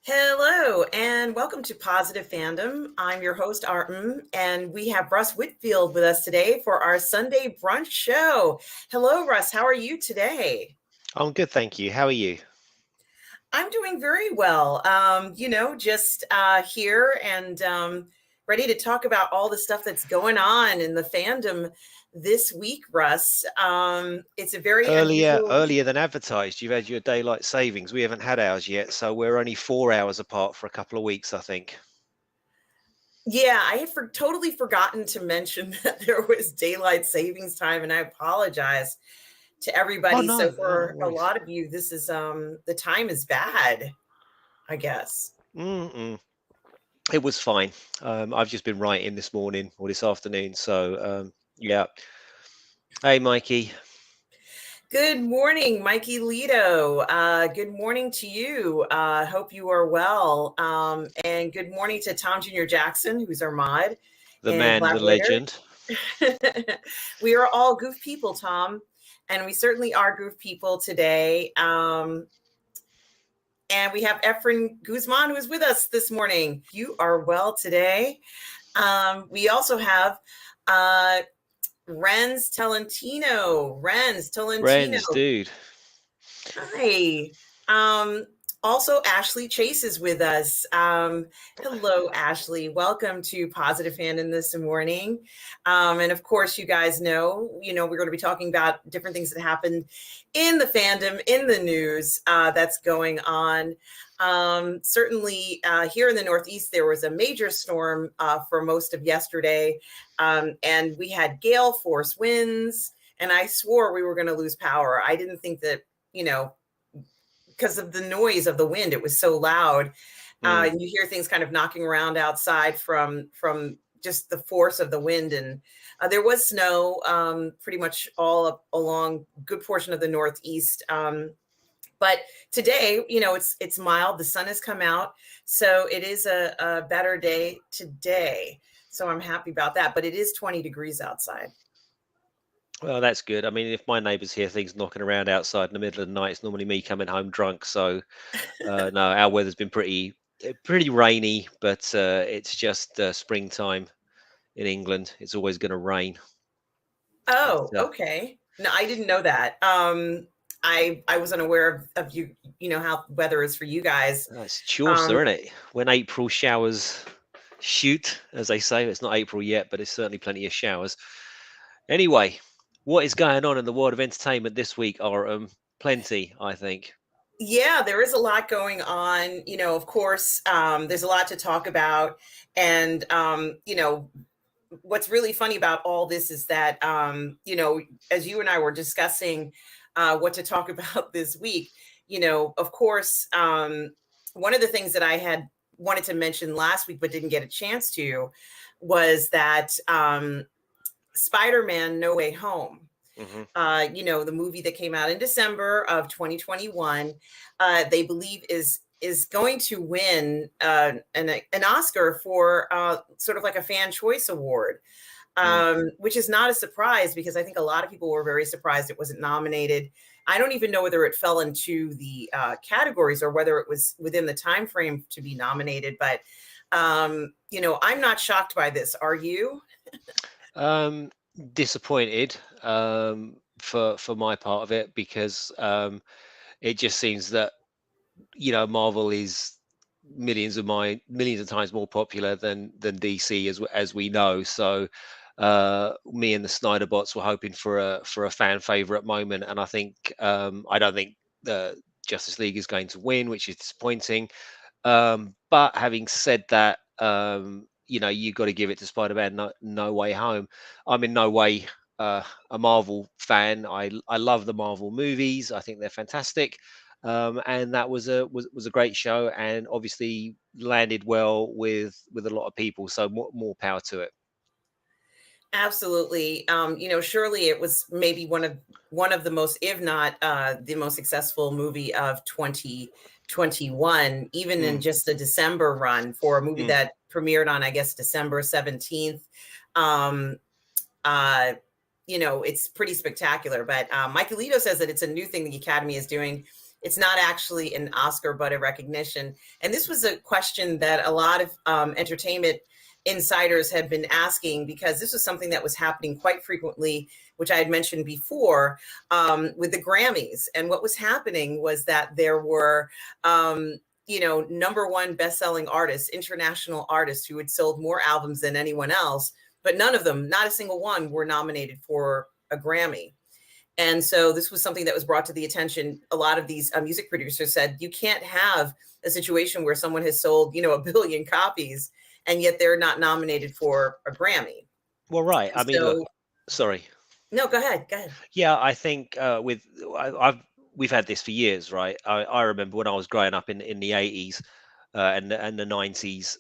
Hello and welcome to Positive Fandom. I'm your host, Mmmm, and we have Russ Whitfield with us today for our Sunday brunch show. Hello, Russ. How are you today? I'm good, thank you. How are you? I'm doing very well. Just here and ready to talk about all the stuff that's going on in the fandom this week, Russ. It's a very Earlier, unusual. earlier than advertised, you've had your daylight savings. We haven't had ours yet, so we're only 4 hours apart for a couple of weeks, I think. Yeah, I had totally forgotten to mention that there was daylight savings time, and I apologize to Oh everybody. So no, no, no for a worries. lot of you, this is the time is bad, I guess. Mm-mm. It was fine. I've just been writing this morning or this afternoon, so yeah. Hey, Mikey. Good morning, Mikey Lito. Good morning to you. Hope you are well. And good morning to Tom Jr. Jackson, who's our mod The and man, the collaborator. legend. We are all goof people, Tom, and we certainly are goof people today. And we have Efren Guzman, who is with us this morning. You are well today. We also have Renz Tolentino. Renz Tolentino. Renz, dude. Hi. Um, Also, Ashley Chase is with us. Hello, Ashley. Welcome to Positive Fandom this morning. And of course, you guys we're going to be talking about different things that happened in the fandom, in the news that's going on. Certainly, here in the Northeast, there was a major storm for most of yesterday, and we had gale force winds. And I swore we were going to lose power. I didn't think that, because of the noise of the wind, it was so loud. And you hear things kind of knocking around outside from just the force of the wind. And there was snow pretty much all up along good portion of the Northeast. But today, it's mild. The sun has come out, so it is a better day today. So I'm happy about that. But it is 20 degrees outside. Well, that's good. I mean, if my neighbours hear things knocking around outside in the middle of the night, it's normally me coming home drunk. So no, our weather's been pretty rainy, but it's just springtime in England. It's always going to rain. Oh, But, okay. No, I didn't know that. I was unaware of you. You know how weather is for you guys. it's Um, Chaucer, isn't it? When April showers shoot, as they say. It's not April yet, but it's certainly plenty of showers. Anyway, what is going on in the world of entertainment this week are plenty, I think. yeah, there is a lot going on. Of course, there's a lot to talk about, and what's really funny about all this is that as you and I were discussing what to talk about this week, of course, one of the things that I had wanted to mention last week but didn't get a chance to was that Spider-Man No Way Home, Hmm. the movie that came out in December of 2021, they believe is going to win an Oscar for sort of like a fan choice award, which is not a surprise because I think a lot of people were very surprised it wasn't nominated. I don't even know whether it fell into the categories or whether it was within the time frame to be nominated. But I'm not shocked by this. Are you? Um, Disappointed for my part of it because it just seems that Marvel is millions of times more popular than DC as we know. So me and the Snyder bots were hoping for a fan favorite moment, and I don't think the Justice League is going to win, which is disappointing. But having said that, you got to give it to Spider-Man no Way Home. I'm in no way a Marvel fan. I love the Marvel movies. I think they're fantastic. And that was a great show, and obviously landed well with a lot of people. So more power to it. Absolutely. Surely it was maybe one of the most, if not the most successful movie of 2021, even in Mm, just a December run for a movie mm. that premiered on, I guess, December 17th. Um, uh, it's pretty spectacular. But Michaelito says that it's a new thing the Academy is doing. It's not actually an Oscar, but a recognition. And this was a question that a lot of entertainment insiders had been asking, because this was something that was happening quite frequently, which I had mentioned before, with the Grammys. And what was happening was that there were, number one best-selling artists, international artists who had sold more albums than anyone else, but none of them, not a single one, were nominated for a Grammy. And so this was something that was brought to the attention. A lot of these music producers said, you can't have a situation where someone has sold, a billion copies, and yet they're not nominated for a Grammy. Well, right. And I mean, look, sorry. No, go ahead. Go ahead. Yeah, I think we've had this for years, right? I remember when I was growing up in the 80s and the 90s,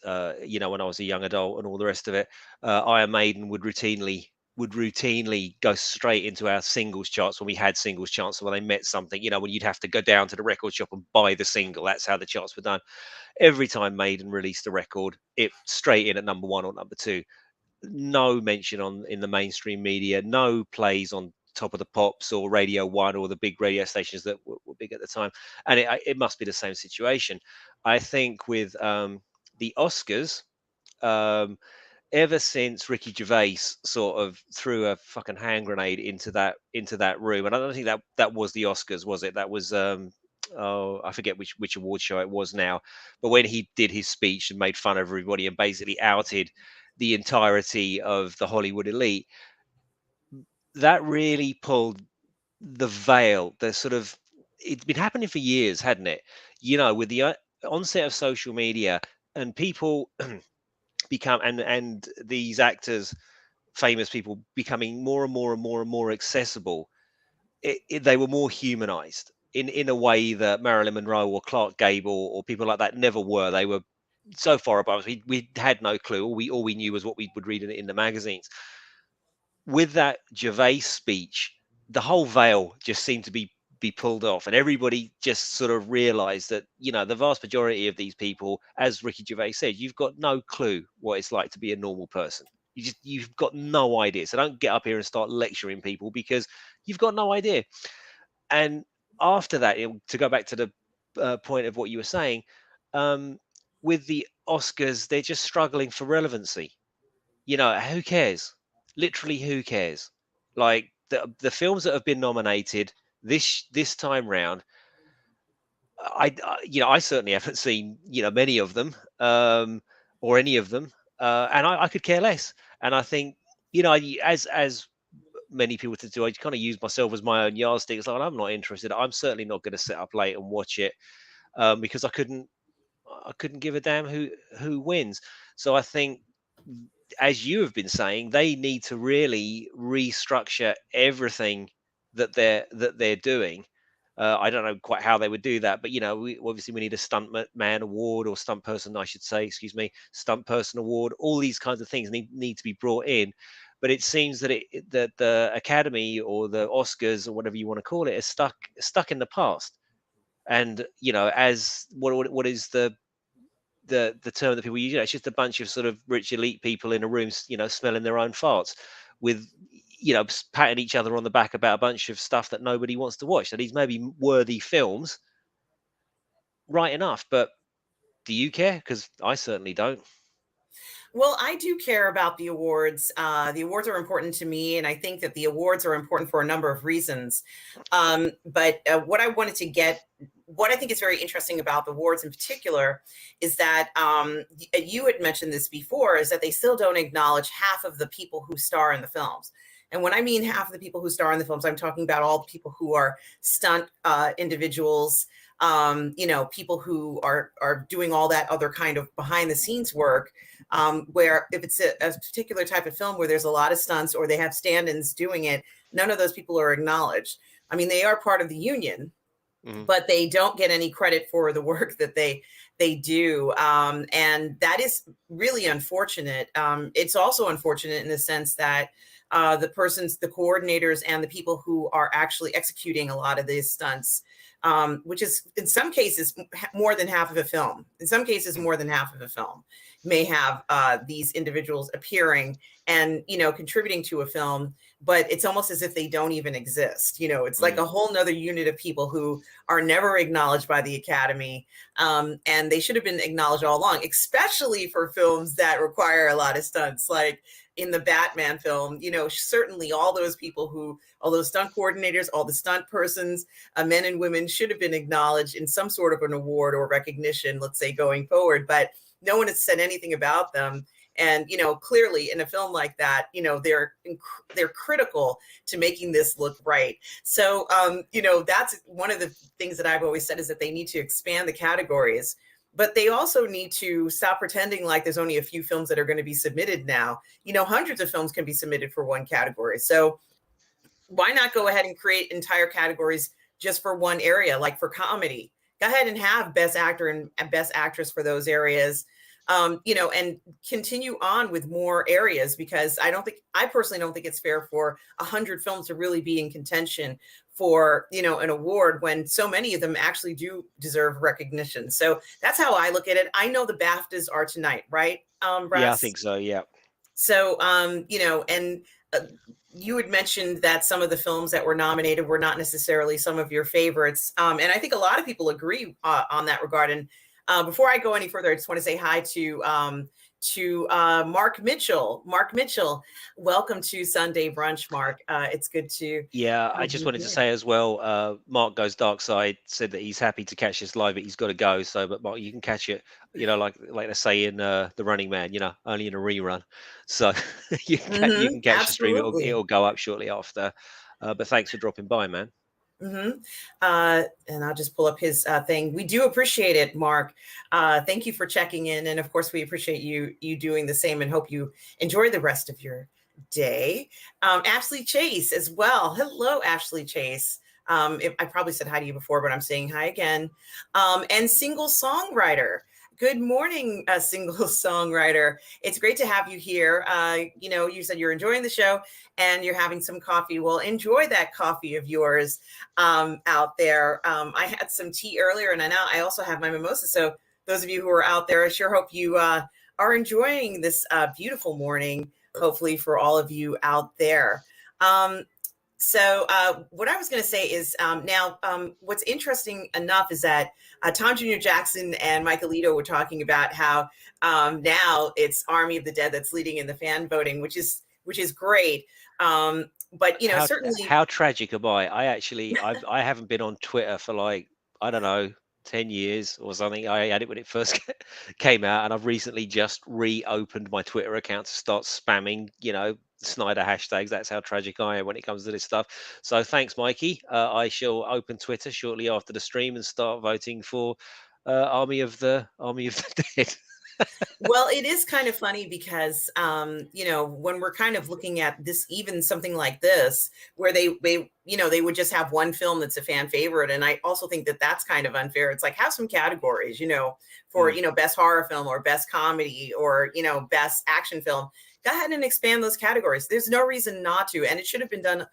when I was a young adult and all the rest of it, Iron Maiden would routinely go straight into our singles charts when we had singles charts. So when they met something, when you'd have to go down to the record shop and buy the single, that's how the charts were done. Every time Maiden released a record, it straight in at number one or number two. No mention in the mainstream media, no plays on Top of the Pops or Radio 1 or the big radio stations that were big at the time. And it must be the same situation. I think with the Oscars, ever since Ricky Gervais sort of threw a fucking hand grenade into that room, and I don't think that was the Oscars, was it? That was I forget which award show it was now, but when he did his speech and made fun of everybody and basically outed the entirety of the Hollywood elite, that really pulled the veil. It's been happening for years, hadn't it? With the onset of social media and people become and these actors, famous people, becoming more and more and more and more accessible. They were more humanized in a way that Marilyn Monroe or Clark Gable or people like that never were. They were so far above us. We had no clue. All we knew was what we would read in the magazines. With that Gervais speech, the whole veil just seemed to be pulled off, and everybody just sort of realized that the vast majority of these people, as Ricky Gervais said, you've got no clue what it's like to be a normal person. You've got no idea. So don't get up here and start lecturing people, because you've got no idea. And after that, to go back to the point of what you were saying, with the Oscars, they're just struggling for relevancy. Who cares? Literally, who cares? Like the films that have been nominated this time round, I certainly haven't seen many of them, or any of them, and I could care less. And I think as many people to do, I kind of use myself as my own yardstick. It's like, I'm not interested. I'm certainly not going to sit up late and watch it, because I couldn't give a damn who wins. So I think, as you have been saying, they need to really restructure everything that they're doing. I don't know quite how they would do that, but we need a stunt man award, or stunt person, I should say, excuse me, stunt person award. All these kinds of things need to be brought in. But it seems that that the Academy or the Oscars or whatever you want to call it is stuck in the past. And as what is the term that people use, it's just a bunch of sort of rich elite people in a room, smelling their own farts, with patting each other on the back about a bunch of stuff that nobody wants to watch. So these may be worthy films, right enough, but do you care? Because I certainly don't. Well, I do care about the awards. The awards are important to me, and I think that the awards are important for a number of reasons. But what I think is very interesting about the awards in particular is that you had mentioned this before, is that they still don't acknowledge half of the people who star in the films. And when I mean half of the people who star in the films, I'm talking about all the people who are stunt individuals, people who are doing all that other kind of behind the scenes work, where if it's a particular type of film where there's a lot of stunts or they have stand-ins doing it, none of those people are acknowledged. I mean, they are part of the union, but they don't get any credit for the work that they do. And that is really unfortunate. It's also unfortunate in the sense that the coordinators and the people who are actually executing a lot of these stunts, which is in some cases more than half of a film. In some cases, more than half of a film may have these individuals appearing and, contributing to a film, but it's almost as if they don't even exist. It's like a whole nother unit of people who are never acknowledged by the Academy. And they should have been acknowledged all along, especially for films that require a lot of stunts, like in the Batman film. Certainly all those people all those stunt coordinators, all the stunt persons, men and women should have been acknowledged in some sort of an award or recognition, let's say, going forward. But no one has said anything about them. And, clearly in a film like that, they're critical to making this look right. So, that's one of the things that I've always said, is that they need to expand the categories, but they also need to stop pretending like there's only a few films that are going to be submitted now. Hundreds of films can be submitted for one category. So why not go ahead and create entire categories just for one area? Like for comedy, go ahead and have best actor and best actress for those areas. And continue on with more areas, because I personally don't think it's fair for 100 films to really be in contention for, an award, when so many of them actually do deserve recognition. So that's how I look at it. I know the BAFTAs are tonight, right? Russ? Yeah, I think so. Yeah. So, and you had mentioned that some of the films that were nominated were not necessarily some of your favorites. And I think a lot of people agree on that regard. And before I go any further, I just want to say hi to Mark Mitchell. Mark Mitchell, welcome to Sunday Brunch, Mark. It's good to. Yeah, I just wanted to say as well, Mark Goes Dark Side said that he's happy to catch this live, but he's got to go. So, but Mark, you can catch it, like they say in The Running Man, only in a rerun. So you can catch the stream. It'll go up shortly after. But thanks for dropping by, man. And I'll just pull up his thing. We do appreciate it, Mark. Thank you for checking in, and of course, we appreciate you doing the same, and hope you enjoy the rest of your day. Ashley Chase as well. Hello, Ashley Chase. I probably said hi to you before, but I'm saying hi again. And single songwriter. Good morning, single songwriter. It's great to have you here. You said you're enjoying the show and you're having some coffee. Well, enjoy that coffee of yours out there. I had some tea earlier, and I also have my mimosa. So those of you who are out there, I sure hope you are enjoying this beautiful morning, hopefully for all of you out there. So what I was going to say is now what's interesting enough is that Tom Jr. Jackson and Michael Ito were talking about how now it's Army of the Dead that's leading in the fan voting, which is great. But certainly, how tragic am I? I haven't been on Twitter for like, I don't know, 10 years or something. I had it when it first came out, and I've recently just reopened my Twitter account to start spamming, Snyder hashtags. That's how tragic I am when it comes to this stuff. So thanks, Mikey. I shall open Twitter shortly after the stream and start voting for Army of the Dead. Well, it is kind of funny because, when we're kind of looking at this, even something like this, where they would just have one film that's a fan favorite. And I also think that that's kind of unfair. It's like, have some categories, for, best horror film or best comedy or, best action film. Go ahead and expand those categories. There's no reason not to. And it should have been done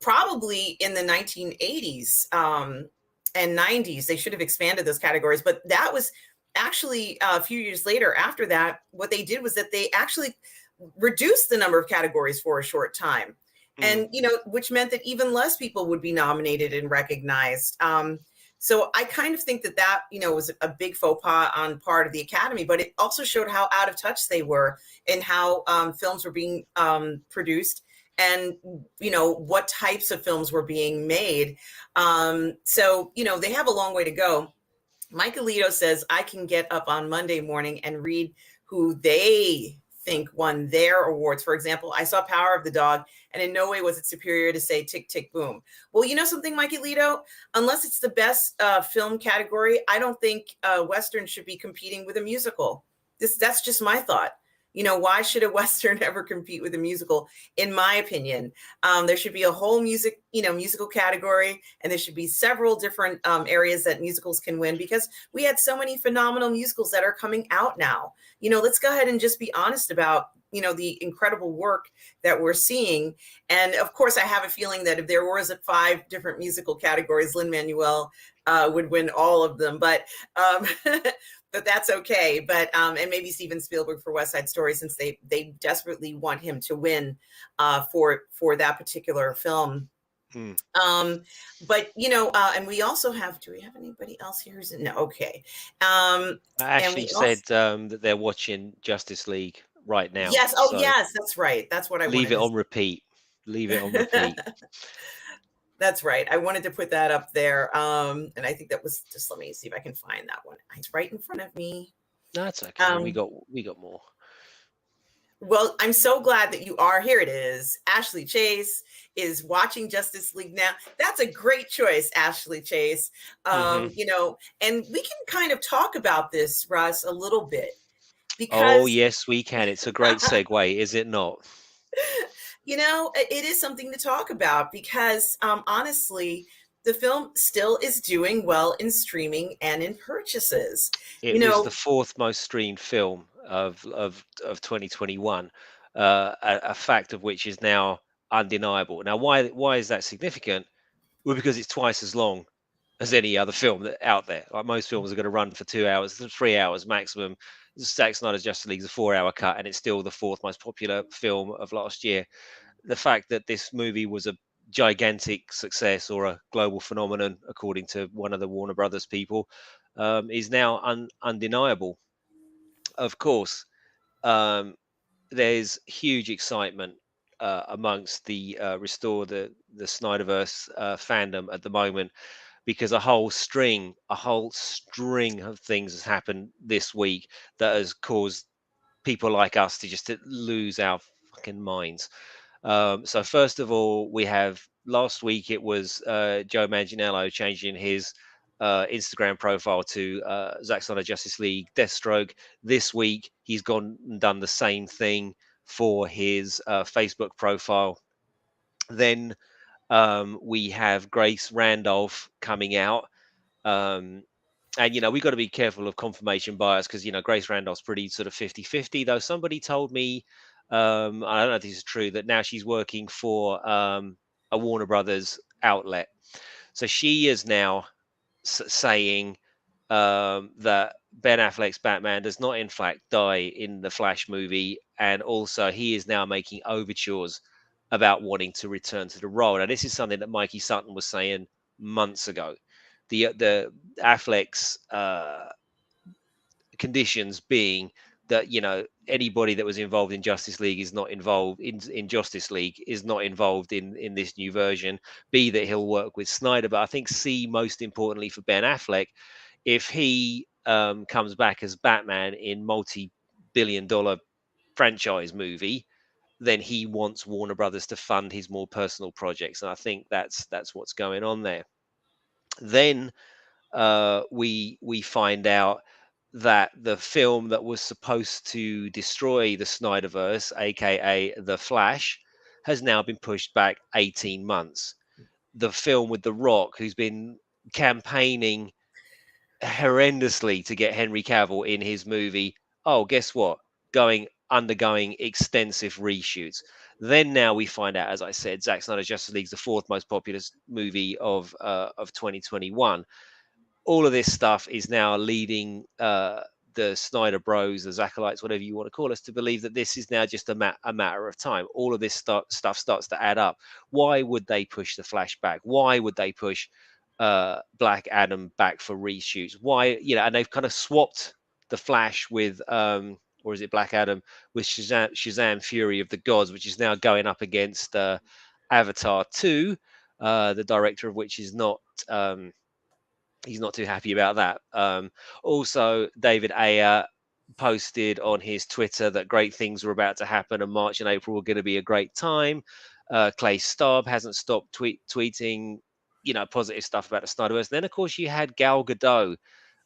probably in the 1980s and 90s. They should have expanded those categories. But that was actually a few years later. After that, what they did was that they actually reduced the number of categories for a short time. And, which meant that even less people would be nominated and recognized. So I kind of think that was a big faux pas on part of the Academy, but it also showed how out of touch they were and how films were being produced and, what types of films were being made. So, they have a long way to go. Michael Ito says, I can get up on Monday morning and read who they think won their awards. For example, I saw Power of the Dog, and in no way was it superior to say Tick, Tick, Boom. Well, you know something, Mikey Lito? Unless it's the best film category, I don't think Western should be competing with a musical. That's just my thought. Why should a Western ever compete with a musical? In my opinion, there should be a whole musical category, and there should be several different areas that musicals can win, because we had so many phenomenal musicals that are coming out now. Let's go ahead and just be honest about, the incredible work that we're seeing. And of course, I have a feeling that if there was 5 different musical categories, Lin-Manuel would win all of them. But but that's okay. But and maybe Steven Spielberg for West Side Story, since they desperately want him to win for that particular film. Hmm. But and we also have. Do we have anybody else here? No. Okay. And we Ashley also. said that they're watching Justice League right now, Yes. Oh, so yes. That's right. That's what I leave wanted it to on repeat. Leave it on repeat. That's right. I wanted to put that up there. And I think that was just, let me see if I can find that one. It's right in front of me. No, that's okay. We got more. Well, I'm so glad that you are. Here it is. Ashley Chase is watching Justice League now. That's a great choice, Ashley Chase. Hmm. And we can kind of talk about this, Russ, a little bit, Oh, because yes, we can. It's a great segue, is it not? it is something to talk about, because honestly, the film still is doing well in streaming and in purchases. It was the 4th most streamed film of 2021, a fact of which is now undeniable. Now, why is that significant? Well, because it's twice as long as any other film out there. Like, most films are going to run for 2 hours, 3 hours maximum. Zack Snyder's Justice League is a 4-hour cut, and it's still the 4th most popular film of last year. The fact that this movie was a gigantic success, or a global phenomenon, according to one of the Warner Brothers people, is now undeniable. Of course, um, there's huge excitement amongst the Restore the Snyderverse fandom at the moment, because a whole string of things has happened this week that has caused people like us to just to lose our fucking minds. So first of all, we have, last week it was Joe Manganiello changing his Instagram profile to Zack Snyder Justice League Deathstroke. This week he's gone and done the same thing for his Facebook profile. Then we have Grace Randolph coming out. Um, and we've got to be careful of confirmation bias, because Grace Randolph's pretty sort of 50-50, though somebody told me, I don't know if this is true, that now she's working for a Warner Brothers outlet. So she is now saying that Ben Affleck's Batman does not in fact die in the Flash movie, and also he is now making overtures about wanting to return to the role. Now, this is something that Mikey Sutton was saying months ago. The Affleck's conditions being that anybody that was involved in Justice League is not involved in Justice League is not involved in this new version. B, that he'll work with Snyder, but I think C, most importantly for Ben Affleck, if he comes back as Batman in multi-billion-dollar franchise movie, then he wants Warner Brothers to fund his more personal projects, and I think that's what's going on there. Then we find out that the film that was supposed to destroy the Snyderverse, aka The Flash, has now been pushed back 18 months. The film with The Rock, who's been campaigning horrendously to get Henry Cavill in his movie, oh, guess what? Undergoing extensive reshoots. Then now we find out, as I said, Zack Snyder's Justice League is the 4th most popular movie of 2021. All of this stuff is now leading the Snyder Bros, the Zachalytes, whatever you want to call us, to believe that this is now just a matter of time. All of this stuff starts to add up. Why would they push the Flash back? Why would they push Black Adam back for reshoots? Why, and they've kind of swapped the Flash with, or is it Black Adam, with Shazam Fury of the Gods, which is now going up against Avatar 2, the director of which is not. He's not too happy about that. Also, David Ayer posted on his Twitter that great things were about to happen, and March and April were going to be a great time. Clay Staub hasn't stopped tweeting, positive stuff about the Snyderverse. Then, of course, you had Gal Gadot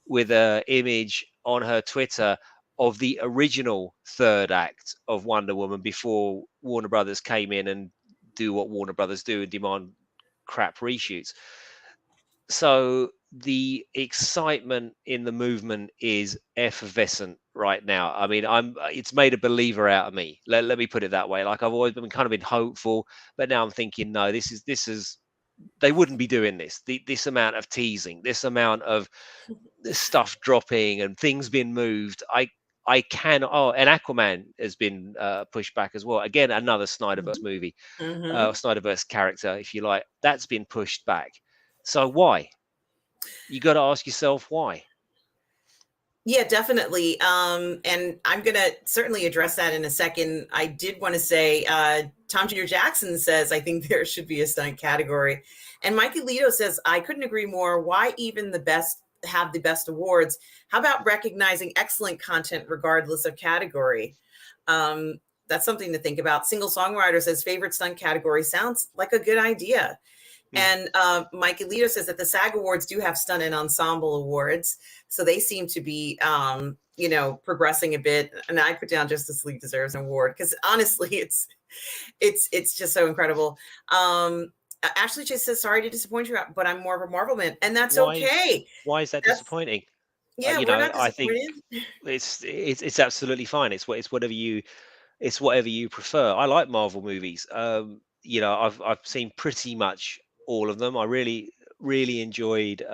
with an image on her Twitter of the original third act of Wonder Woman before Warner Brothers came in and do what Warner Brothers do and demand crap reshoots. So the excitement in the movement is effervescent right now. I mean, it's made a believer out of me. Let me put it that way. Like, I've always been kind of been hopeful, but now I'm thinking, no, this is they wouldn't be doing this. This amount of teasing, this amount of stuff dropping and things being moved. I can. Oh, and Aquaman has been pushed back as well. Again, another Snyderverse movie, Mm-hmm. Snyderverse character, if you like. That's been pushed back. So why? You got to ask yourself why. Yeah, definitely. And I'm going to certainly address that in a second. I did want to say, Tom Jr. Jackson says, I think there should be a stunt category. And Mikey Lito says, I couldn't agree more. Why even the best have the best awards? How about recognizing excellent content regardless of category? That's something to think about. Single Songwriter says, favorite stunt category sounds like a good idea. And Mike Alito says that the SAG Awards do have stunt and ensemble awards, so they seem to be, progressing a bit. And I put down Justice League deserves an award because honestly, it's just so incredible. Ashley Chase says, "Sorry to disappoint you, but I'm more of a Marvel man, and that's Why? okay. Why is that That's disappointing? yeah, we're not I think disappointed." it's absolutely fine. It's whatever you prefer. I like Marvel movies. I've seen pretty much all of them. I really enjoyed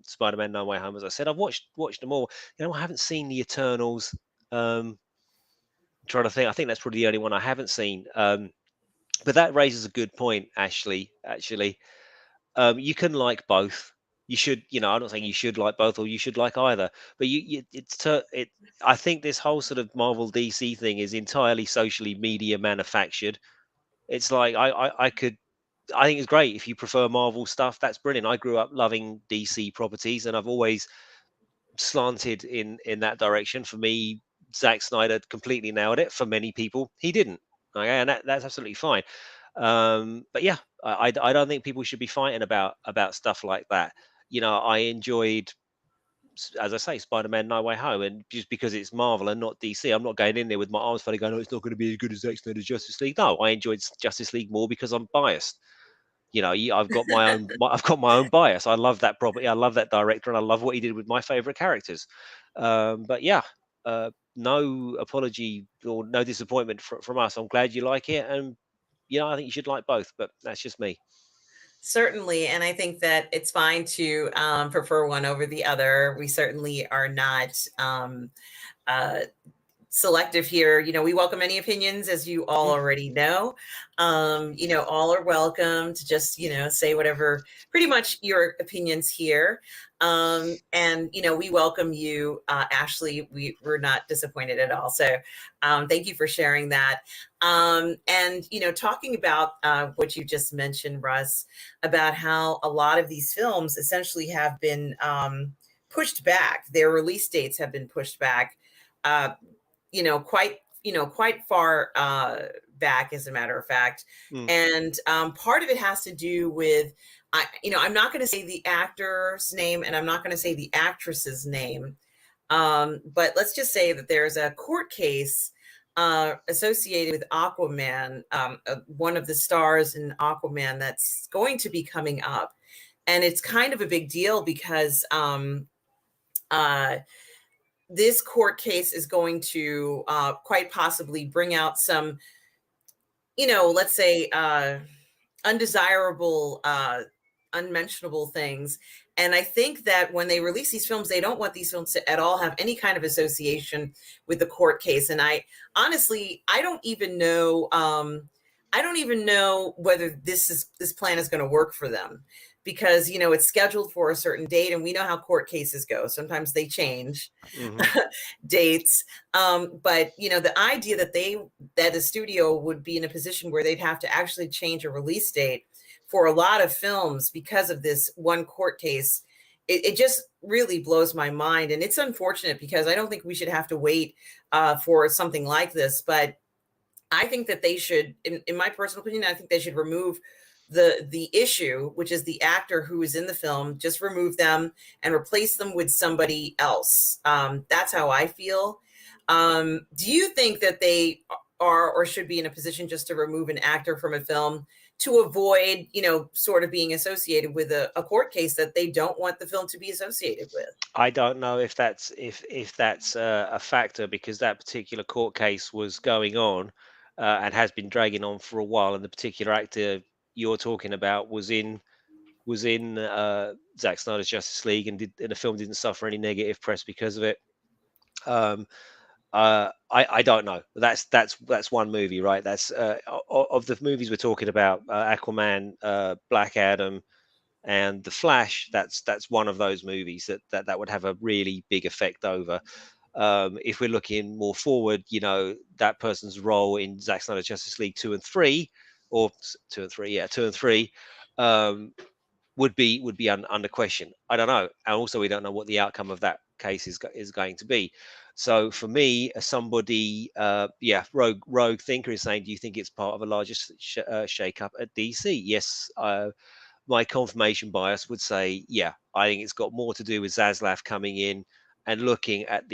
Spider-Man: No Way Home. As I said, I've watched them all. I haven't seen the Eternals. Trying to think. I think that's probably the only one I haven't seen. But that raises a good point, Ashley. Actually, you can like both. You should. I'm not saying you should like both or you should like either. But it. I think this whole sort of Marvel DC thing is entirely socially media manufactured. It's like I think it's great if you prefer Marvel stuff. That's brilliant. I grew up loving DC properties, and I've always slanted in that direction. For me, Zack Snyder completely nailed it. For many people, he didn't. Okay, and that's absolutely fine. But yeah, I don't think people should be fighting about stuff like that. I enjoyed, as I say, Spider-Man: No Way Home, and just because it's Marvel and not DC, I'm not going in there with my arms fully going, "Oh, it's not going to be as good as Zack Snyder's Justice League." No, I enjoyed Justice League more because I'm biased. I've got my own I've got my own bias. I love that property, I love that director, and I love what he did with my favorite characters. But yeah, no apology or no disappointment from us. I'm glad you like it, and I think you should like both, but that's just me. Certainly, and I think that it's fine to prefer one over the other. We certainly are not uh, selective here. We welcome any opinions, as you all Mm. already know. All are welcome to just, say whatever, pretty much your opinions here. And, we welcome you, Ashley. We're not disappointed at all. So thank you for sharing that. And, talking about what you just mentioned, Russ, about how a lot of these films essentially have been pushed back. Their release dates have been pushed back. Quite far back, as a matter of fact. Mm. And part of it has to do with, I'm not going to say the actor's name and I'm not going to say the actress's name. But let's just say that there's a court case associated with Aquaman, one of the stars in Aquaman that's going to be coming up. And it's kind of a big deal because this court case is going to quite possibly bring out some, let's say, undesirable, unmentionable things. And I think that when they release these films, they don't want these films to at all have any kind of association with the court case. And I honestly, I don't even know. I don't even know whether this plan is going to work for them, because it's scheduled for a certain date, and we know how court cases go. Sometimes they change Hmm. dates. But the idea that the studio would be in a position where they'd have to actually change a release date for a lot of films because of this one court case, it just really blows my mind. And it's unfortunate because I don't think we should have to wait for something like this. But I think that they should, in my personal opinion, I think they should remove the issue, which is the actor who is in the film. Just remove them and replace them with somebody else. That's how I feel. Do you think that they are or should be in a position just to remove an actor from a film to avoid, sort of being associated with a court case that they don't want the film to be associated with? I don't know if that's a factor, because that particular court case was going on, and has been dragging on for a while, and the particular actor you're talking about was in Zack Snyder's Justice League, and the film didn't suffer any negative press because of it. Um, I don't know. That's one movie, right? That's of the movies we're talking about, Aquaman, Black Adam, and The Flash. That's one of those movies that would have a really big effect over. If we're looking more forward, that person's role in Zack Snyder's Justice League 2 and 3, or 2 and 3, yeah, 2 and 3, um, would be under question. I don't know, and also we don't know what the outcome of that case is going to be. So for me, as somebody, yeah, rogue thinker is saying, do you think it's part of a larger shake-up at DC? Yes. My confirmation bias would say, yeah, I think it's got more to do with Zaslav coming in and looking at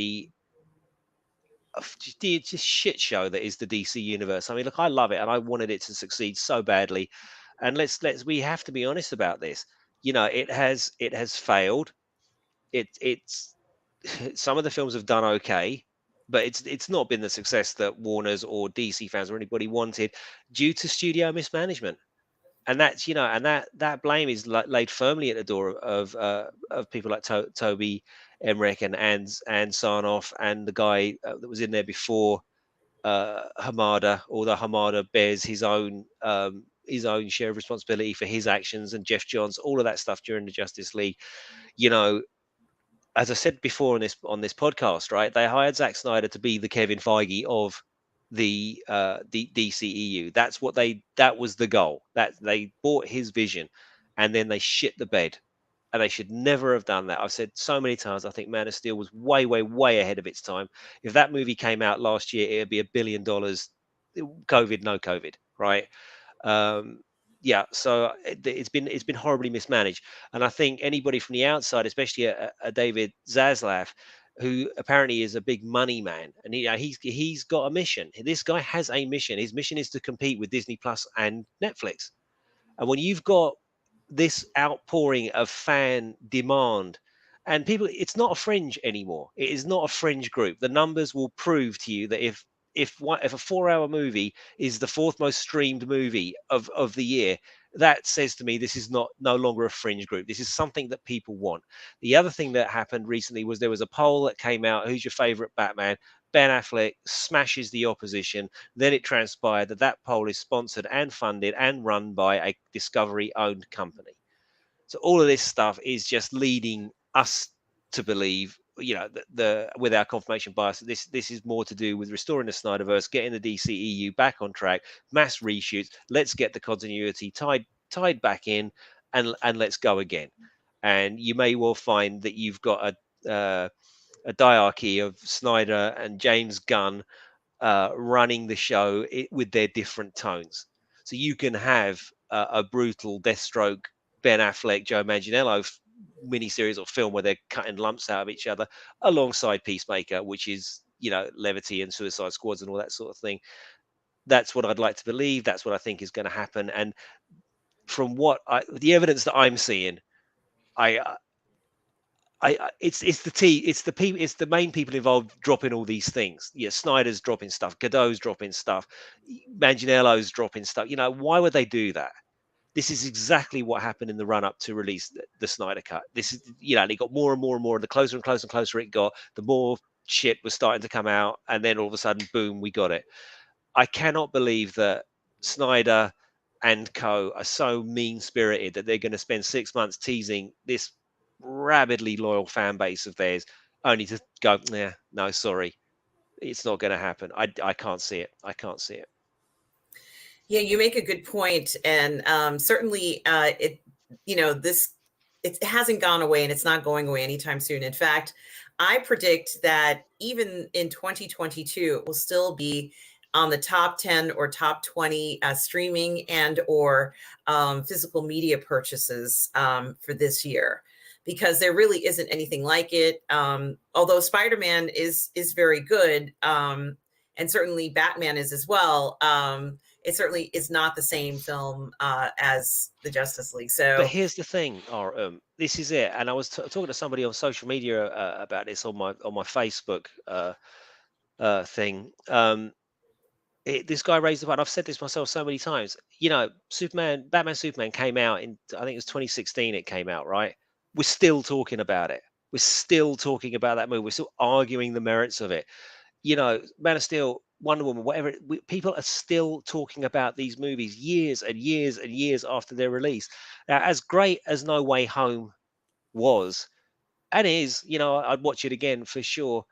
just shit show that is the DC universe. I mean, look, I love it and I wanted it to succeed so badly. And we have to be honest about this. It has failed. It's some of the films have done okay, but it's not been the success that Warner's or DC fans or anybody wanted, due to studio mismanagement. And that blame is laid firmly at the door of people like Toby Emmerich and Sarnoff, and the guy that was in there before, Hamada. Although Hamada bears his own share of responsibility for his actions, and Jeff Johns, all of that stuff during the Justice League. You know, as I said before on this podcast, right? They hired Zack Snyder to be the Kevin Feige of the DCEU. That was the goal. That they bought his vision, and then they shit the bed, and they should never have done that. I've said so many times, I think Man of Steel was way, way, way ahead of its time. If that movie came out last year, it would be $1 billion. COVID, no COVID, right? Um, yeah, so it's been horribly mismanaged, and I think anybody from the outside, especially a David Zaslav, who apparently is a big money man, and he's got a mission. This guy has a mission. His mission is to compete with Disney Plus and Netflix. And when you've got this outpouring of fan demand, and people, it's not a fringe anymore. It is not a fringe group. The numbers will prove to you that if a 4-hour movie is the fourth most streamed movie of the year, that says to me this is no longer a fringe group. This is something that people want. The other thing that happened recently was there was a poll that came out: who's your favorite Batman? Ben Affleck smashes the opposition. Then it transpired that poll is sponsored and funded and run by a Discovery owned company. So all of this stuff is just leading us to believe, the with our confirmation bias, that this is more to do with restoring the Snyderverse, getting the DCEU back on track, mass reshoots. Let's get the continuity tied back in, and let's go again. And you may well find that you've got a diarchy of Snyder and James Gunn running the show with their different tones. So you can have a brutal Deathstroke, Ben Affleck, Joe Manganiello miniseries or film where they're cutting lumps out of each other, alongside Peacemaker, which is levity and Suicide Squads and all that sort of thing. That's what I'd like to believe. That's what I think is going to happen. And from the evidence that I'm seeing, I it's the main people involved dropping all these things. Yeah, Snyder's dropping stuff, Godot's dropping stuff, Manganiello's dropping stuff. Why would they do that? This is exactly what happened in the run up to release the Snyder cut. This is, they got more and more and more. The closer and closer and closer it got, the more shit was starting to come out, and then all of a sudden, boom, we got it. I cannot believe that Snyder and co are so mean spirited that they're going to spend 6 months teasing this rabidly loyal fan base of theirs, only to go, yeah, no, sorry, it's not going to happen. I can't see it. I can't see it. Yeah, you make a good point, and certainly, this it hasn't gone away, and it's not going away anytime soon. In fact, I predict that even in 2022, it will still be on the top 10 or top 20 streaming and or physical media purchases for this year. because there really isn't anything like it. Although Spider-Man is very good, and certainly Batman is as well. It certainly is not the same film as the Justice League. But So here's the thing, this is it. And I was talking to somebody on social media about this on my Facebook thing. This guy raised the point. I've said this myself so many times. You know, Batman, Superman came out in, I think it was 2016. It came out, right? We're still talking about it. We're still talking about that movie. We're still arguing the merits of it. You know, Man of Steel, Wonder Woman, whatever. People are still talking about these movies years and years and years after their release. Now, as great as No Way Home was and is, you know, I'd watch it again for sure.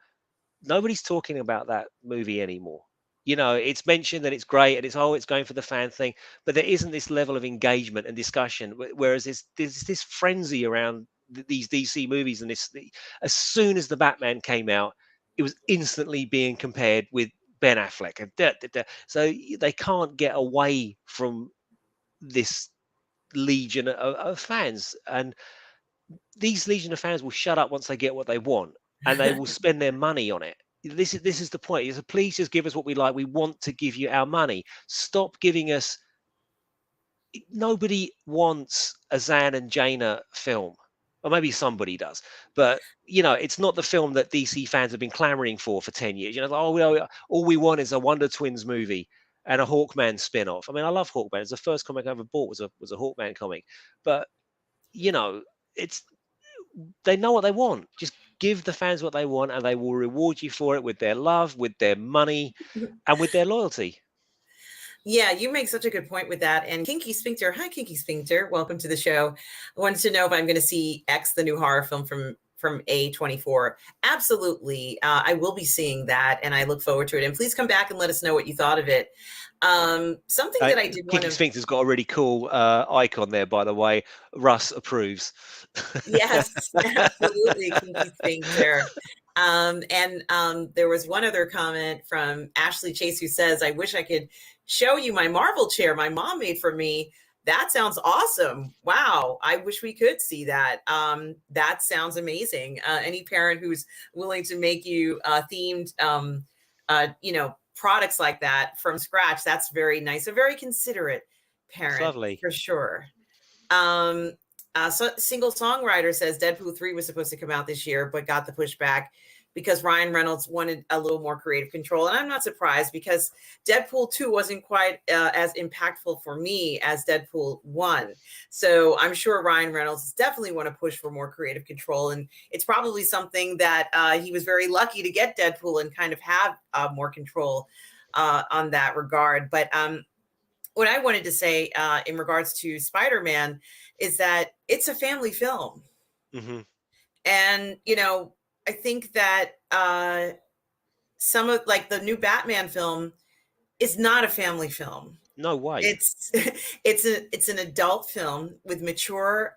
Nobody's talking about that movie anymore. You know, it's mentioned that it's great and it's going for the fan thing, but there isn't this level of engagement and discussion. Whereas there's this frenzy around these DC movies, and as soon as the Batman came out, it was instantly being compared with Ben Affleck, and so they can't get away from this legion of fans. And these legion of fans will shut up once they get what they want, and they will spend their money on it. This is the point. Is please just give us what we like. We want to give you our money. Stop giving us. Nobody wants a Zan and Jaina film, or maybe somebody does, but you know, it's not the film that DC fans have been clamoring for 10 years. You know, like, all we want is a Wonder Twins movie and a Hawkman spin-off. I mean, I love Hawkman. It's the first comic I ever bought was a Hawkman comic, but you know, it's they know what they want. Just give the fans what they want, and they will reward you for it with their love, with their money, and with their loyalty. yeah, you make such a good point with that. And Kinky Sphincter, hi Kinky Sphincter, welcome to the show. I wanted to know if I'm going to see X, the new horror film from A24. Absolutely, I will be seeing that, and I look forward to it. And please come back and let us know what you thought of it. Something that I did want Kinky to. Sphincter's got a really cool icon there, by the way. Russ approves. Yes, absolutely, Kinky Sphincter. And there was one other comment from Ashley Chase who says, I wish I could show you my Marvel chair my mom made for me. That sounds awesome. Wow. I wish we could see that. That sounds amazing. Any parent who's willing to make you themed, products like that from scratch, that's very nice. A very considerate It's parent lovely. for sure. Single songwriter says Deadpool 3 was supposed to come out this year, but got the pushback because Ryan Reynolds wanted a little more creative control. And I'm not surprised because Deadpool 2 wasn't quite as impactful for me as Deadpool 1. So I'm sure Ryan Reynolds definitely want to push for more creative control. And it's probably something that he was very lucky to get Deadpool and kind of have more control on that regard. But what I wanted to say in regards to Spider-Man is that it's a family film. Mm-hmm. And, I think that some of like the new Batman film is not a family film. No way. It's an adult film with mature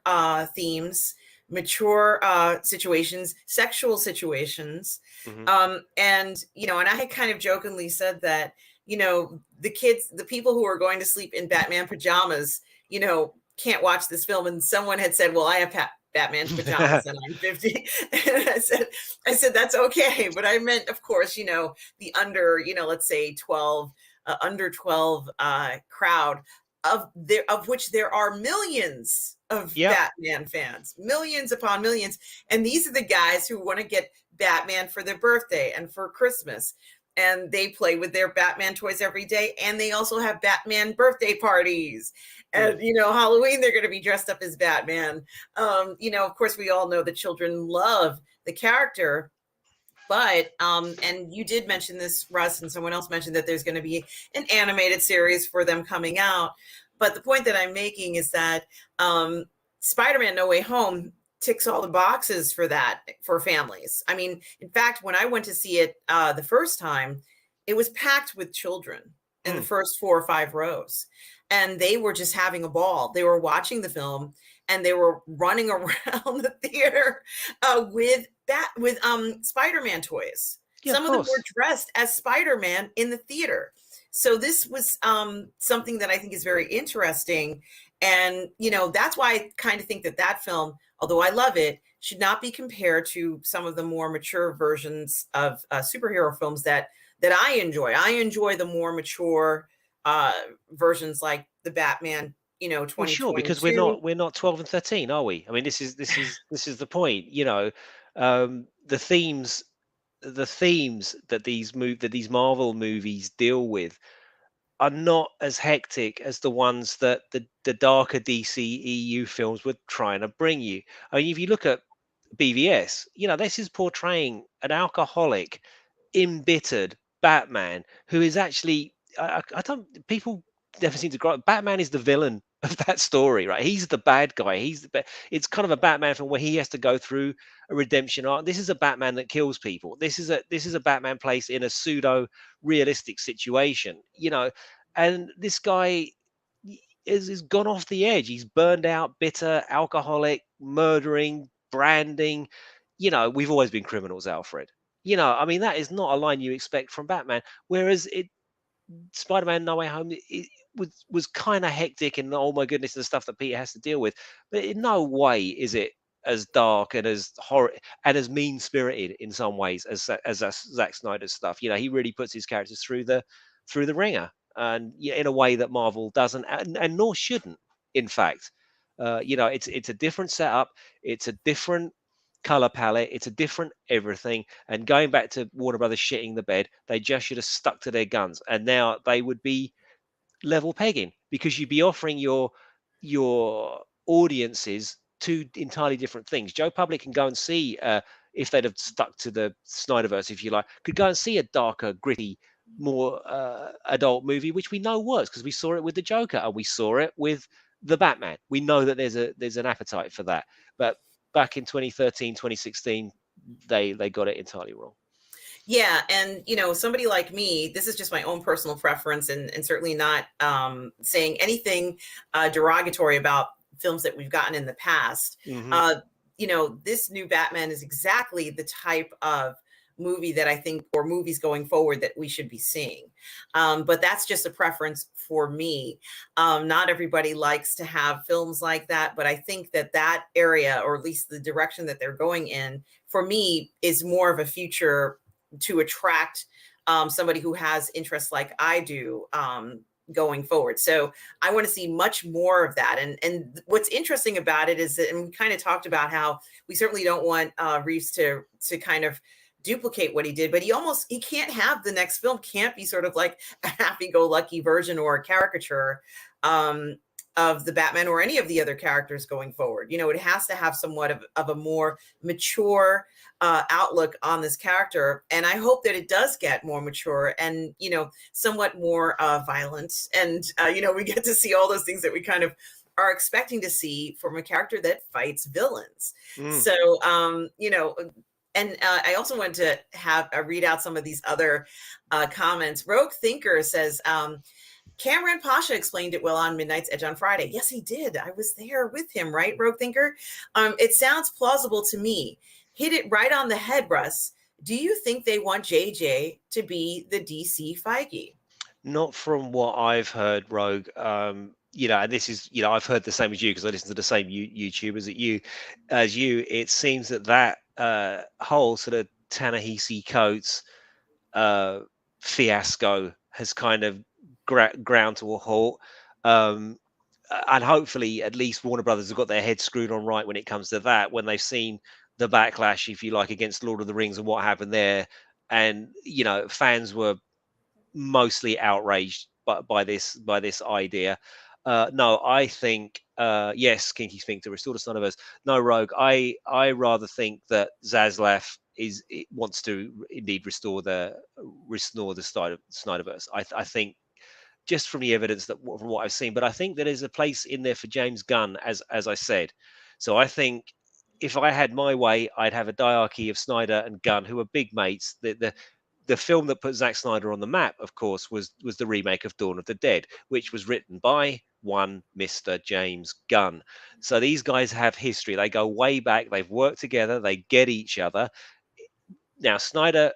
themes, mature situations, sexual situations. Mm-hmm. And I had kind of jokingly said that, the people who are going to sleep in Batman pajamas, can't watch this film. And someone had said, well, I have Batman's pajamas and I'm 50. And I said, that's okay. But I meant, of course, the under, let's say 12, under 12 crowd of which there are millions of Batman fans, millions upon millions. And these are the guys who want to get Batman for their birthday and for Christmas. And they play with their Batman toys every day. And they also have Batman birthday parties. And, Halloween, they're going to be dressed up as Batman. Of course, we all know that children love the character. But, and you did mention this, Russ, and someone else mentioned that there's going to be an animated series for them coming out. But the point that I'm making is that Spider-Man No Way Home ticks all the boxes for that, for families. I mean, in fact, when I went to see it the first time, it was packed with children in the first 4 or 5 rows. And they were just having a ball. They were watching the film and they were running around the theater with Spider-Man toys. Yeah, Some of them were dressed as Spider-Man in the theater. So this was something that I think is very interesting. And, that's why I kind of think that film, although I love it, should not be compared to some of the more mature versions of superhero films that I enjoy. I enjoy the more mature uh, versions like the Batman, Well, sure, because 2022. we're not 12 and 13, are we? I mean, this is the point. The themes that these Marvel movies deal with are not as hectic as the ones that the darker DC EU films were trying to bring you. I mean, if you look at BVS, this is portraying an alcoholic, embittered Batman who is actually I don't people never seem to grow. Batman is the villain of that story, right? He's the bad guy. It's kind of a Batman film where he has to go through a redemption arc. This is a Batman that kills people. This is a Batman placed in a pseudo realistic situation, and this guy is gone off the edge. He's burned out, bitter, alcoholic, murdering, branding. We've always been criminals, Alfred. I mean, that is not a line you expect from Batman. Whereas Spider-Man: No Way Home was kind of hectic and oh my goodness, the stuff that Peter has to deal with. But in no way is it as dark and as horror and as mean-spirited in some ways as Zack Snyder's stuff. He really puts his characters through the ringer, and in a way that Marvel doesn't, and nor shouldn't. In fact, it's a different setup. It's a different color palette. It's a different everything. And going back to Warner Brothers shitting the bed, they just should have stuck to their guns, and now they would be level pegging, because you'd be offering your audiences two entirely different things. Joe Public can go and see, if they'd have stuck to the Snyderverse, if you like, could go and see a darker, gritty, more adult movie, which we know works because we saw it with the Joker and we saw it with the Batman. We know that there's an appetite for that. But back in 2013, 2016, they got it entirely wrong. Yeah, and somebody like me, this is just my own personal preference, and certainly not saying anything derogatory about films that we've gotten in the past. Hmm. Uh, this new Batman is exactly the type of movie that I think, or movies going forward, that we should be seeing. But that's just a preference for me. Not everybody likes to have films like that, but I think that area, or at least the direction that they're going in, for me, is more of a future to attract somebody who has interests like I do going forward. So I want to see much more of that. And what's interesting about it is that, and we kind of talked about how we certainly don't want Reeves to kind of duplicate what he did, but he can't have the next film can't be sort of like a happy-go-lucky version or a caricature of the Batman or any of the other characters going forward. It has to have somewhat of a more mature outlook on this character. And I hope that it does get more mature and, somewhat more violent. And, we get to see all those things that we kind of are expecting to see from a character that fights villains. Mm. So, and I also want to have read out some of these other comments. Rogue Thinker says, Cameron Pasha explained it well on Midnight's Edge on Friday. Yes, he did. I was there with him, right, Rogue Thinker? It sounds plausible to me. Hit it right on the head, Russ. Do you think they want JJ to be the DC Feige? Not from what I've heard, Rogue. And this is, I've heard the same as you because I listen to the same YouTubers as you. It seems that whole sort of Ta-Nehisi Coates fiasco has kind of ground to a halt. And hopefully, at least Warner Brothers have got their heads screwed on right when it comes to that. When they've seen the backlash, if you like, against Lord of the Rings and what happened there, and fans were mostly outraged by this idea. No, I think yes, Kinky Sphincter, restore the Snyderverse. No, Rogue. I rather think that Zaslav wants to indeed restore the Snyderverse. I think, just from the evidence from what I've seen, but I think that there's a place in there for James Gunn, as I said. So I think if I had my way, I'd have a diarchy of Snyder and Gunn, who are big mates. The film that put Zack Snyder on the map, of course, was the remake of Dawn of the Dead, which was written by one Mr. James Gunn. So these guys have history. They go way back. They've worked together. They get each other. Now, Snyder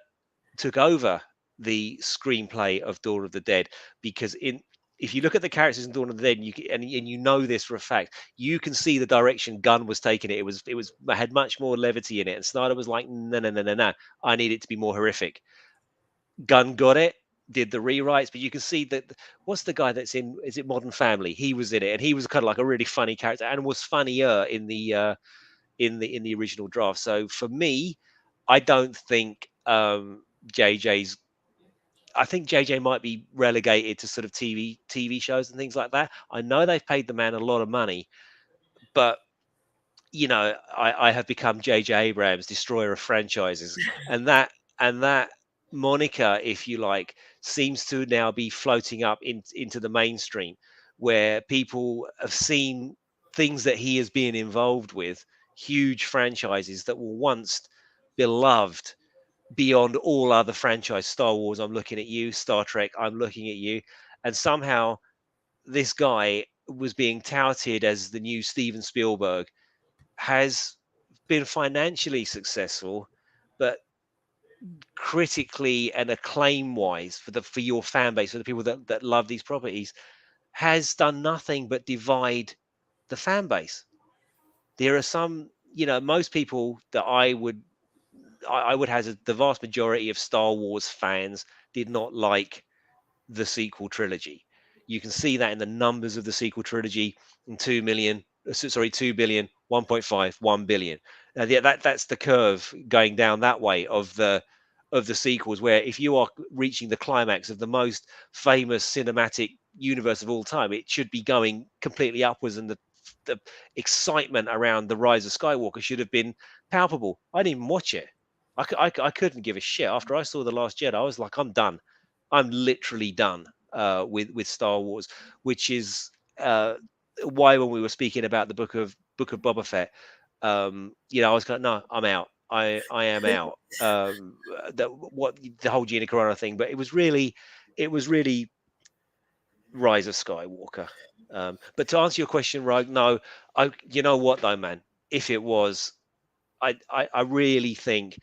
took over the screenplay of Dawn of the Dead because if you look at the characters in Dawn of the Dead, and you know this for a fact, you can see the direction Gunn was taking it. It had much more levity in it, and Snyder was like, no, no, no, no, no, I need it to be more horrific. Gunn got it, did the rewrites, but you can see that what's the guy that's in? Is it Modern Family? He was in it, and he was kind of like a really funny character, and was funnier in the original draft. So for me, I don't think JJ's. I think JJ might be relegated to sort of TV shows and things like that. I know they've paid the man a lot of money, but I have become JJ Abrams, destroyer of franchises, and that moniker, if you like, seems to now be floating up into the mainstream, where people have seen things that he has been involved with, huge franchises that were once beloved beyond all other franchise. Star Wars, I'm looking at you. Star Trek, I'm looking at you. And somehow this guy was being touted as the new Steven Spielberg, has been financially successful, but critically and acclaim wise for your fan base, for the people that love these properties, has done nothing but divide the fan base. There are some, most people that I would hazard the vast majority of Star Wars fans did not like the sequel trilogy. You can see that in the numbers of the sequel trilogy in 2 million, sorry, 2 billion, 1.5, 1 billion. That's the curve going down that way of the sequels, where if you are reaching the climax of the most famous cinematic universe of all time, it should be going completely upwards, and the excitement around the rise of Skywalker should have been palpable. I didn't even watch it. I couldn't give a shit. After I saw The Last Jedi, I was like, I'm done. I'm literally done with Star Wars, which is why when we were speaking about the book of Boba Fett, I was kind of, no, I'm out. I am out. The whole Gina Carano thing, but it was really Rise of Skywalker. But to answer your question, right? No, you know what though, man? If it was, I really think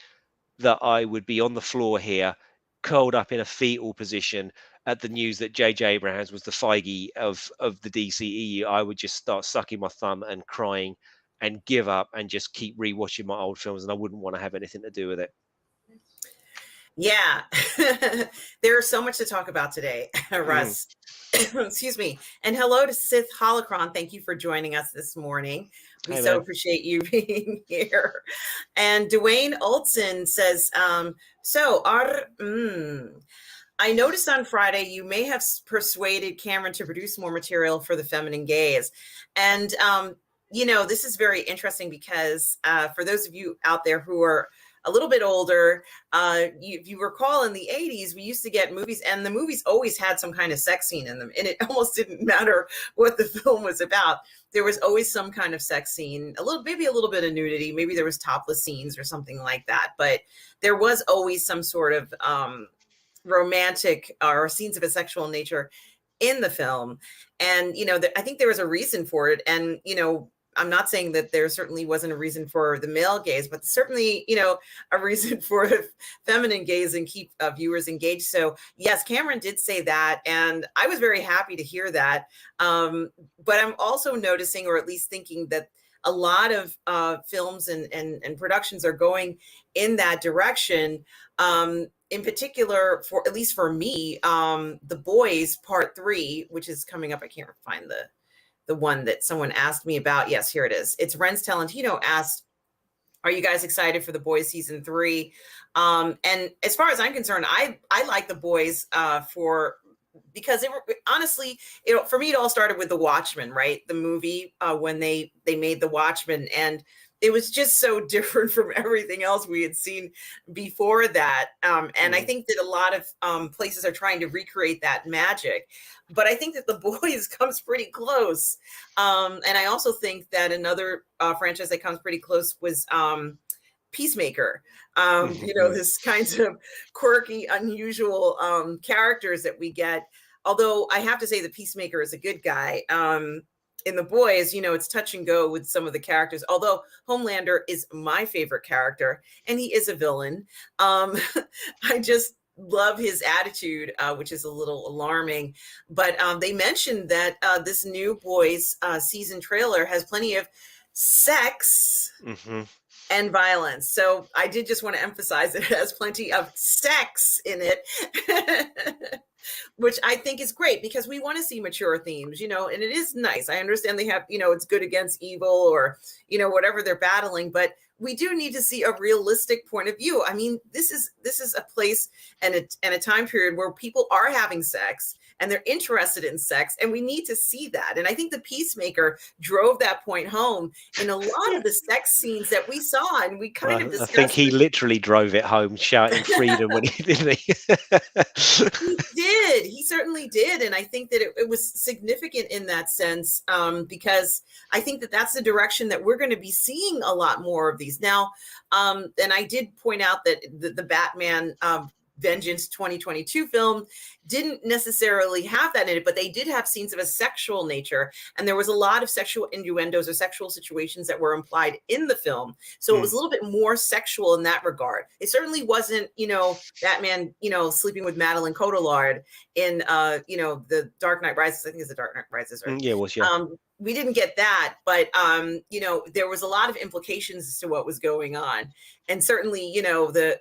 that I would be on the floor here, curled up in a fetal position at the news that J.J. Abrams was the Feige of the DCEU. I would just start sucking my thumb and crying and give up and just keep rewatching my old films, and I wouldn't want to have anything to do with it. Yeah, there's so much to talk about today, Russ. Excuse me. And hello to Sith Holocron. Thank you for joining us this morning. We so appreciate you being here. And Dwayne Olson says, I noticed on Friday you may have persuaded Cameron to produce more material for the feminine gaze. And, this is very interesting because for those of you out there who are a little bit older, if you recall in the 80s, we used to get movies, and the movies always had some kind of sex scene in them, and it almost didn't matter what the film was about. There was always some kind of sex scene, maybe a little bit of nudity, maybe there was topless scenes or something like that, but there was always some sort of romantic or scenes of a sexual nature in the film. And, I think there was a reason for it. And, I'm not saying that there certainly wasn't a reason for the male gaze, but certainly, a reason for feminine gaze and keep viewers engaged. So yes, Cameron did say that, and I was very happy to hear that. But I'm also noticing, or at least thinking, that a lot of films and productions are going in that direction. In particular, at least for me, The Boys Part 3, which is coming up. I can't find the one that someone asked me about. Yes, here it is. It's Renz Talentino asked, are you guys excited for The Boys season 3? And as far as I'm concerned, I like The Boys because honestly, for me, it all started with The Watchmen, right? The movie, when they made The Watchmen, and it was just so different from everything else we had seen before that. And I think that a lot of places are trying to recreate that magic. But I think that The Boys comes pretty close. And I also think that another franchise that comes pretty close was Peacemaker. This kinds of quirky, unusual characters that we get. Although I have to say the Peacemaker is a good guy. In The Boys, it's touch and go with some of the characters, although Homelander is my favorite character and he is a villain. I just love his attitude, which is a little alarming. But they mentioned that this new Boys season trailer has plenty of sex Hmm. and violence. So I did just want to emphasize it has plenty of sex in it. Which I think is great because we want to see mature themes, you know, and it is nice. I understand they have, you know, it's good against evil or, you know, whatever they're battling, but we do need to see a realistic point of view. I mean, this is a place and a time period where people are having sex and they're interested in sex, and we need to see that. And I think the Peacemaker drove that point home in a lot of the sex scenes that we saw, and we kind of I think discussed he this. literally drove it home, shouting freedom when he did he. He did. He certainly did. And I think that it was significant in that sense, because I think that that's the direction that we're going to be seeing a lot more of these. Now, and I did point out that the Batman Vengeance 2022 film didn't necessarily have that in it, but they did have scenes of a sexual nature. And there was a lot of sexual innuendos or sexual situations that were implied in the film. So it was a little bit more sexual in that regard. It certainly wasn't, you know, Batman, you know, sleeping with Madeline Cotillard in, you know, the Dark Knight Rises. I think it's the Dark Knight Rises, right? Yeah, it was, yeah. We didn't get that, but you know, there was a lot of implications as to what was going on, and certainly, you know, the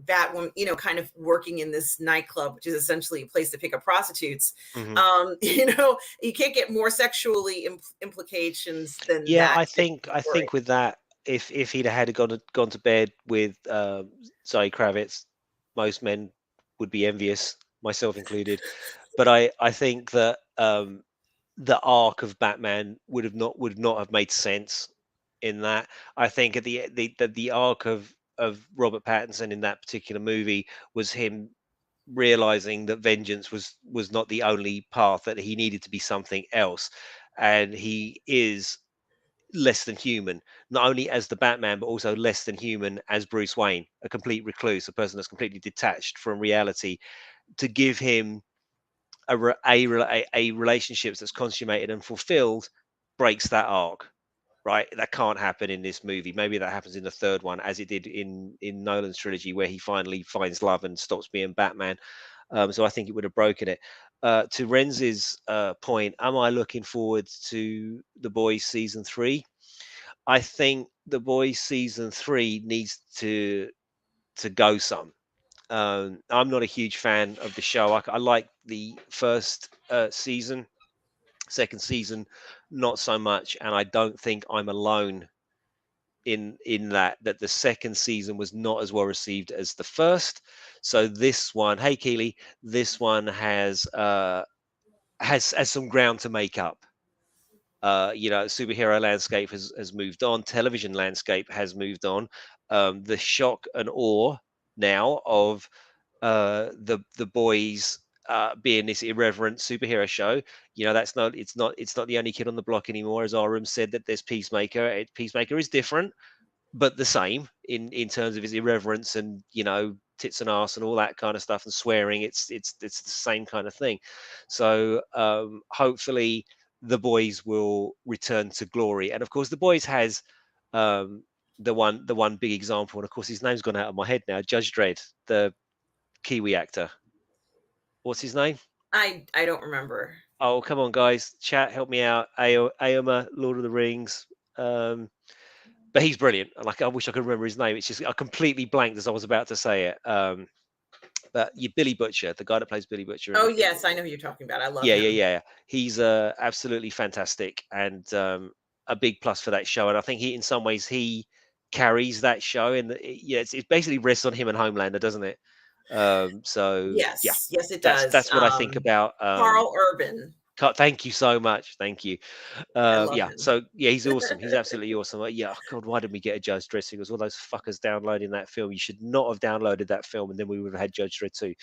Batwoman, you know, kind of working in this nightclub, which is essentially a place to pick up prostitutes. Mm-hmm. You know, you can't get more sexually implications than Yeah, that. I think with that, if he'd had gone to bed with Zoe Kravitz, most men would be envious, myself included. But I think that the arc of Batman would not have made sense in that. I think at the arc of Robert Pattinson in that particular movie was him realizing that vengeance was not the only path, that he needed to be something else, and he is less than human, not only as the Batman, but also less than human as Bruce Wayne, a complete recluse, a person that's completely detached from reality. To give him a relationship that's consummated and fulfilled breaks that arc, right? That can't happen in this movie. Maybe that happens in the third one, as it did in Nolan's trilogy, where he finally finds love and stops being Batman. So I think it would have broken it. To Renz's point, am I looking forward to The Boys season 3? I think The Boys season 3 needs to go some. I'm not a huge fan of the show. I like the first season, second season, not so much, and I don't think I'm alone in that the second season was not as well received as the first. So this one, hey Keely, this one has some ground to make up. You know, superhero landscape has moved on, television landscape has moved on. The shock and awe now of the boys being this irreverent superhero show, you know, it's not the only kid on the block anymore. As our room said, that there's Peacemaker. Peacemaker is different, but the same in terms of his irreverence and, you know, tits and ass and all that kind of stuff and swearing. It's the same kind of thing. So hopefully the boys will return to glory. And of course, the boys has um, the one big example, and of course his name's gone out of my head now. Judge Dredd, the Kiwi actor. What's his name? I don't remember. Oh, come on, guys, chat, help me out. Aoma, Lord of the Rings. Um, but he's brilliant. Like, I wish I could remember his name. It's just I completely blanked as I was about to say it. But you, Billy Butcher, the guy that plays Billy Butcher. Oh yes, I know who you're talking about. I love Yeah, yeah, him. yeah. He's absolutely fantastic and a big plus for that show. And I think he, in some ways, he carries that show. And yeah, it basically rests on him and Homelander, doesn't it? So yeah, Yes, yes, it does. that's what I think about. Carl Urban. Thank you so much. Thank you. I love Yeah, him. so yeah, he's awesome. He's absolutely awesome. Yeah, oh God, why didn't we get a Judge Dredd sequel? All those fuckers downloading that film. You should not have downloaded that film, and then we would have had Judge Dredd too.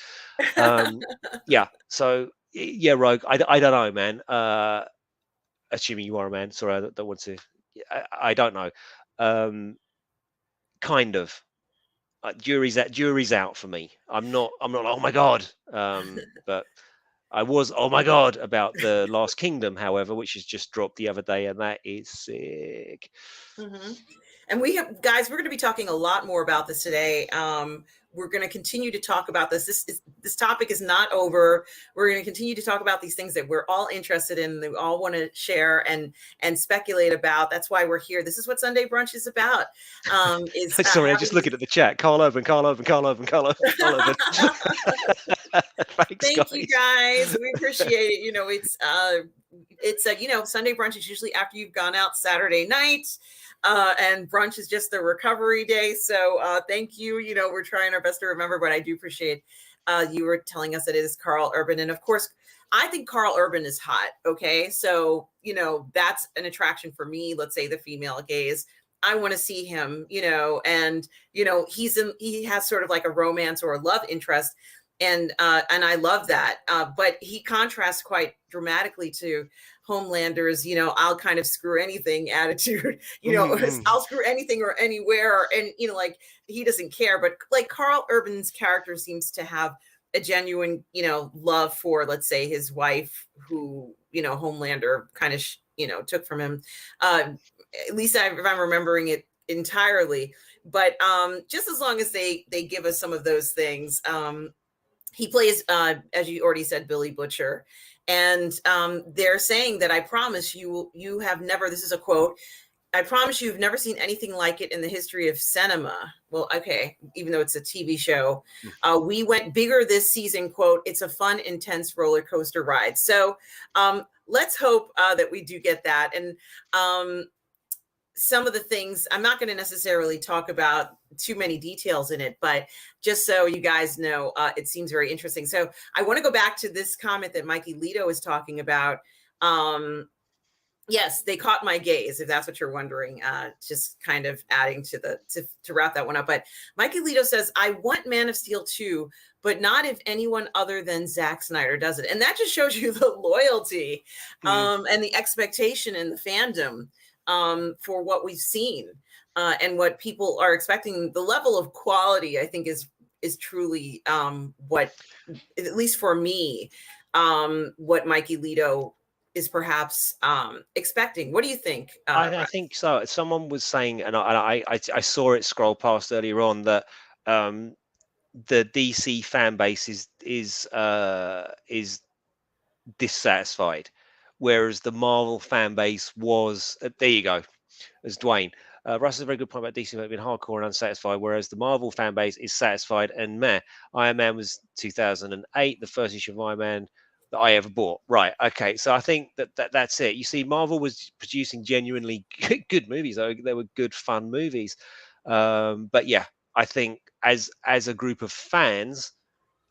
Yeah, so yeah, Rogue. I don't know, man. Assuming you are a man. Sorry, I don't want to. I don't know. Kind of. Jury's out for me. I'm not. Oh my God. But I was, oh my God, about the Last Kingdom, however, which has just dropped the other day, and that is sick. Mhm. And we have, guys, we're going to be talking a lot more about this today. we're going to continue to talk about this. This topic is not over. We're going to continue to talk about these things that we're all interested in, that we all want to share and speculate about. That's why we're here. This is what Sunday brunch is about. Sorry, I'm just looking at the chat. Carl Urban. Thanks, Thank you, guys. guys. We appreciate it. Sunday brunch is usually after you've gone out Saturday night. And brunch is just the recovery day. So thank you. We're trying our best to remember, but I do appreciate you were telling us that it is Carl Urban. And of course, I think Carl Urban is hot. Okay. So, that's an attraction for me. Let's say the female gaze. I want to see him, and, he has sort of like a romance or a love interest. And I love that. But he contrasts quite dramatically to Homelander's, I'll kind of screw anything attitude, I'll screw anything or anywhere. And, like, he doesn't care. But like Carl Urban's character seems to have a genuine, love for, let's say, his wife, who, Homelander kind of, took from him. At least if I'm remembering it entirely. But just as long as they give us some of those things, he plays, as you already said, Billy Butcher. And they're saying that I promise you have never, this is a quote, I promise you've never seen anything like it in the history of cinema. Well, okay, even though it's a TV show. We went bigger this season, quote, it's a fun, intense roller coaster ride. So let's hope that we do get that. And some of the things, I'm not going to necessarily talk about too many details in it, but just so you guys know, it seems very interesting. So I want to go back to this comment that Mikey Lito is talking about. Yes, they caught my gaze, if that's what you're wondering, just kind of adding to to wrap that one up. But Mikey Lito says, I want Man of Steel 2, but not if anyone other than Zack Snyder does it. And that just shows you the loyalty and the expectation in the fandom for what we've seen and what people are expecting. The level of quality, I think, is truly what, at least for me, what Mikey Lito is perhaps expecting. What do you think? I think so. Someone was saying, and I saw it scroll past earlier on, that the DC fan base is dissatisfied, whereas the Marvel fan base was. There you go, as Dwayne. Russ has a very good point about DC being hardcore and unsatisfied, whereas the Marvel fan base is satisfied and meh. Iron Man was 2008, the first issue of Iron Man that I ever bought. Right. Okay. So I think that's it. You see, Marvel was producing genuinely good movies. They were good, fun movies. But yeah, I think as a group of fans,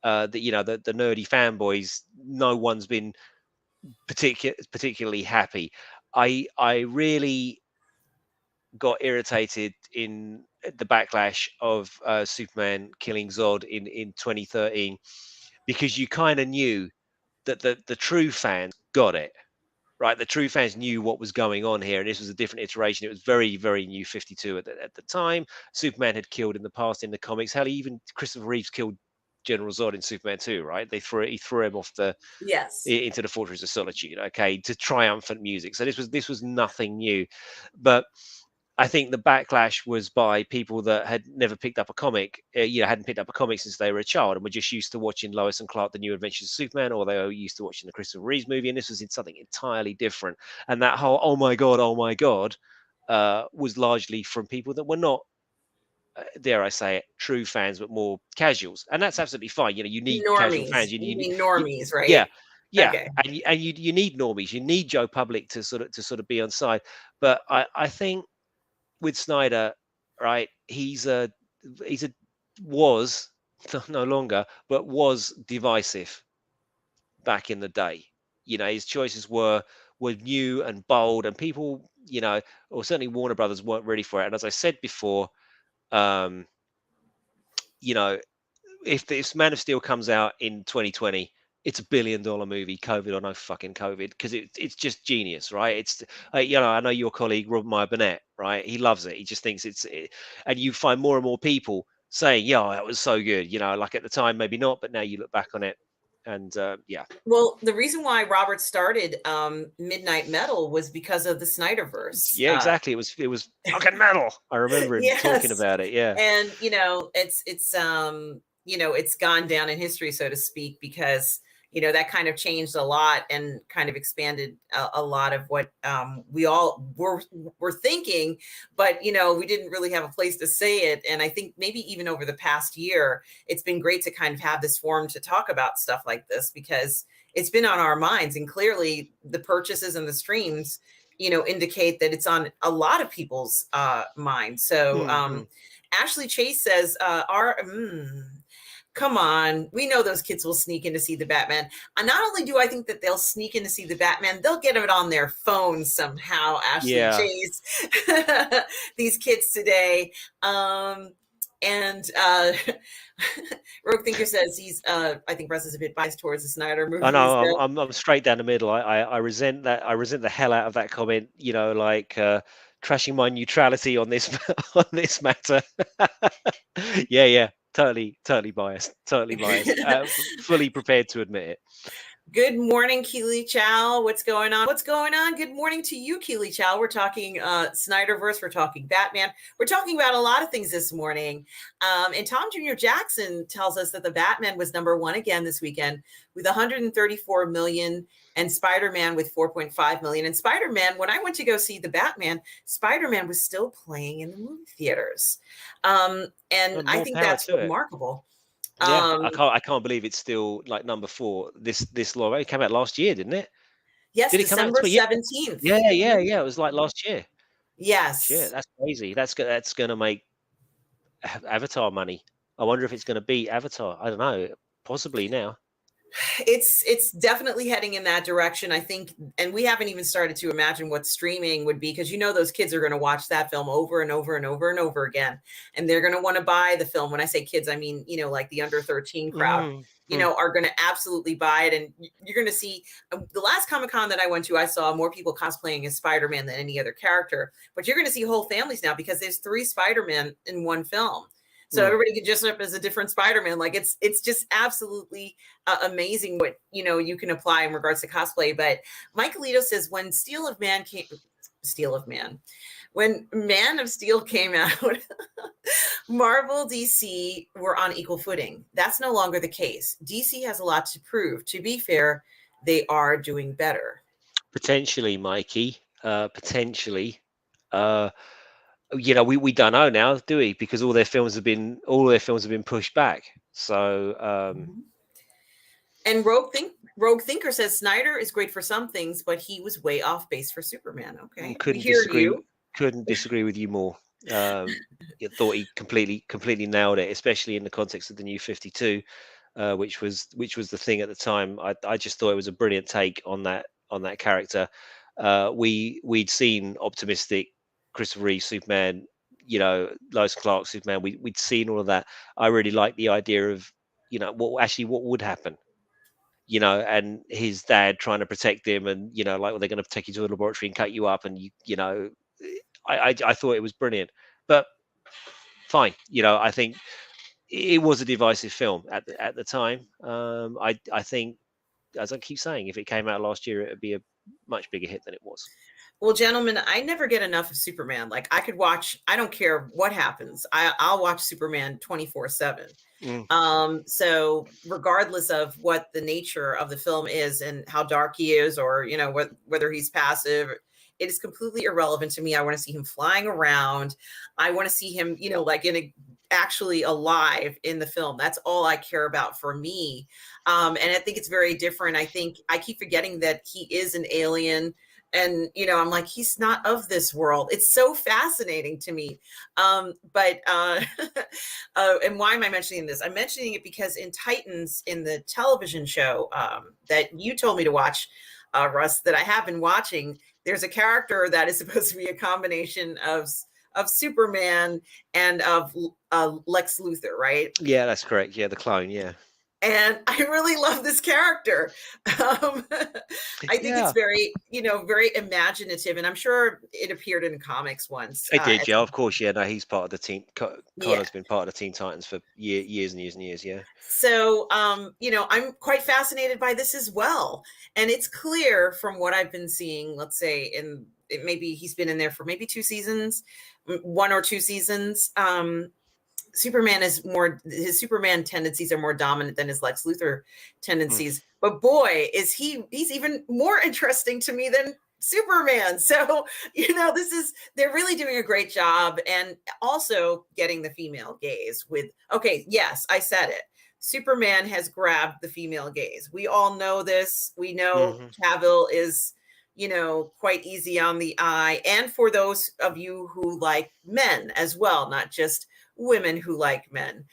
the nerdy fanboys, no one's been particularly happy. I really got irritated in the backlash of Superman killing Zod in 2013, because you kind of knew that the true fans got it, right? The true fans knew what was going on here, and this was a different iteration. It was very, very new 52 at the time. Superman had killed in the past in the comics. Hell, even Christopher Reeves killed General Zod in Superman 2, right? He threw him off into the Fortress of Solitude, okay, to triumphant music. So this was nothing new, but I think the backlash was by people that had never picked up a comic, hadn't picked up a comic since they were a child, and were just used to watching Lois and Clark, The New Adventures of Superman, or they were used to watching the Christopher Reeves movie, and this was in something entirely different. And that whole oh my god, was largely from people that were not, dare I say it, true fans, but more casuals, and that's absolutely fine. You need casual fans. Normies. You mean normies, right? Yeah, yeah, Okay. and you need normies. You need Joe Public to sort of be on side. But I think with Snyder, right, he's was no longer, but was divisive back in the day. His choices were new and bold, and people, or certainly Warner Brothers, weren't ready for it. And as I said before, um, if Man of Steel comes out in 2020, it's $1 billion movie, COVID or no fucking COVID, because it's just genius, right? It's I know your colleague Rob Meyer Burnett, right? He loves it. He just thinks and you find more and more people saying, yeah, that was so good. Like at the time maybe not, but now you look back on it, And yeah. Well, the reason why Robert started Midnight Metal was because of the Snyderverse. Yeah, exactly. It was fucking metal. I remember him talking Yes, about it. Yeah. and it's gone down in history, so to speak, because that kind of changed a lot and kind of expanded a lot of what we all were thinking, but we didn't really have a place to say it. And I think maybe even over the past year, it's been great to kind of have this forum to talk about stuff like this, because it's been on our minds, and clearly the purchases and the streams indicate that it's on a lot of people's minds. So Ashley Chase says, come on, we know those kids will sneak in to see the Batman. And not only do I think that they'll sneak in to see the Batman, they'll get it on their phone somehow, Ashley Chase. These kids today. And Rogue Thinker says I think Russ is a bit biased towards the Snyder movies. I know, I'm straight down the middle. I resent that. I resent the hell out of that comment. Like trashing my neutrality on this on this matter. Yeah. Totally biased. Totally biased. Fully prepared to admit it. Good morning, Keely Chow. What's going on? What's going on? Good morning to you, Keely Chow. We're talking Snyderverse. We're talking Batman. We're talking about a lot of things this morning. And Tom Jr. Jackson tells us that the Batman was #1 again this weekend with 134 million, and Spider-Man with 4.5 million. And Spider-Man, when I went to go see the Batman, Spider-Man was still playing in the movie theaters. And I think that's remarkable. Yeah, I can't believe it's still like #4. This long. It came out last year, didn't it? Yes, Did it December come out 17th. Yeah. It was like last year. Yes. Shit, that's crazy. That's going to make Avatar money. I wonder if it's going to beat Avatar. I don't know. Possibly now. It's definitely heading in that direction, I think. And we haven't even started to imagine what streaming would be, because those kids are going to watch that film over and over and over and over again, and they're going to want to buy the film. When I say kids, I mean like the under 13 crowd. Are going to absolutely buy it. And you're going to see the last Comic-Con that I went to, I saw more people cosplaying as Spider-Man than any other character. But you're going to see whole families now, because there's 3 Spider-Man in one film. So everybody can dress up as a different Spider-Man. Like it's just absolutely amazing what you can apply in regards to cosplay. But Mike Alito says when when Man of Steel came out, Marvel, DC were on equal footing. That's no longer the case. DC has a lot to prove. To be fair, they are doing better. Potentially, Mikey. Potentially. We don't know now, do we? Because all their films have been pushed back. So and Rogue Thinker says Snyder is great for some things, but he was way off base for Superman. Okay, couldn't disagree with you more. I thought he completely nailed it, especially in the context of the New 52, which was the thing at the time. I just thought it was a brilliant take on that character. We'd seen optimistic Christopher Reeve Superman, Lois Clark Superman. We'd seen all of that. I really liked the idea of what would happen, and his dad trying to protect him, and like they're going to take you to a laboratory and cut you up, and I thought it was brilliant. But fine, I think it was a divisive film at the time. I think, as I keep saying, if it came out last year, it would be a much bigger hit than it was. Well, gentlemen, I never get enough of Superman. Like I could watch, I don't care what happens. I'll watch Superman 24/7. So regardless of what the nature of the film is and how dark he is, or, whether he's passive, it is completely irrelevant to me. I want to see him flying around. I want to see him, like actually alive in the film. That's all I care about for me. And I think it's very different. I think I keep forgetting that he is an alien. And, I'm like, he's not of this world. It's so fascinating to me. And why am I mentioning this? I'm mentioning it because in Titans, in the television show that you told me to watch, Russ, that I have been watching, there's a character that is supposed to be a combination of Superman and of Lex Luthor, right? Yeah, that's correct. Yeah, the clone, yeah. and I really love this character. Um, I think it's Yeah, very, very imaginative, and I'm sure it appeared in comics once. I did. Yeah, of course. Yeah, no, he's part of the team. Yeah. Connor's been part of the Teen Titans for years and years and years. Yeah. So, I'm quite fascinated by this as well. And it's clear from what I've been seeing, let's say, maybe he's been in there for maybe 2 seasons, 1 or 2 seasons. Superman is more, his Superman tendencies are more dominant than his Lex Luthor Mm. tendencies. But boy, he's even more interesting to me than Superman. So, they're really doing a great job, and also getting the female gaze with, okay, yes, I said it. Superman has grabbed the female gaze. We all know this. We know Hmm. Cavill is, quite easy on the eye. And for those of you who like men as well, not just women who like men,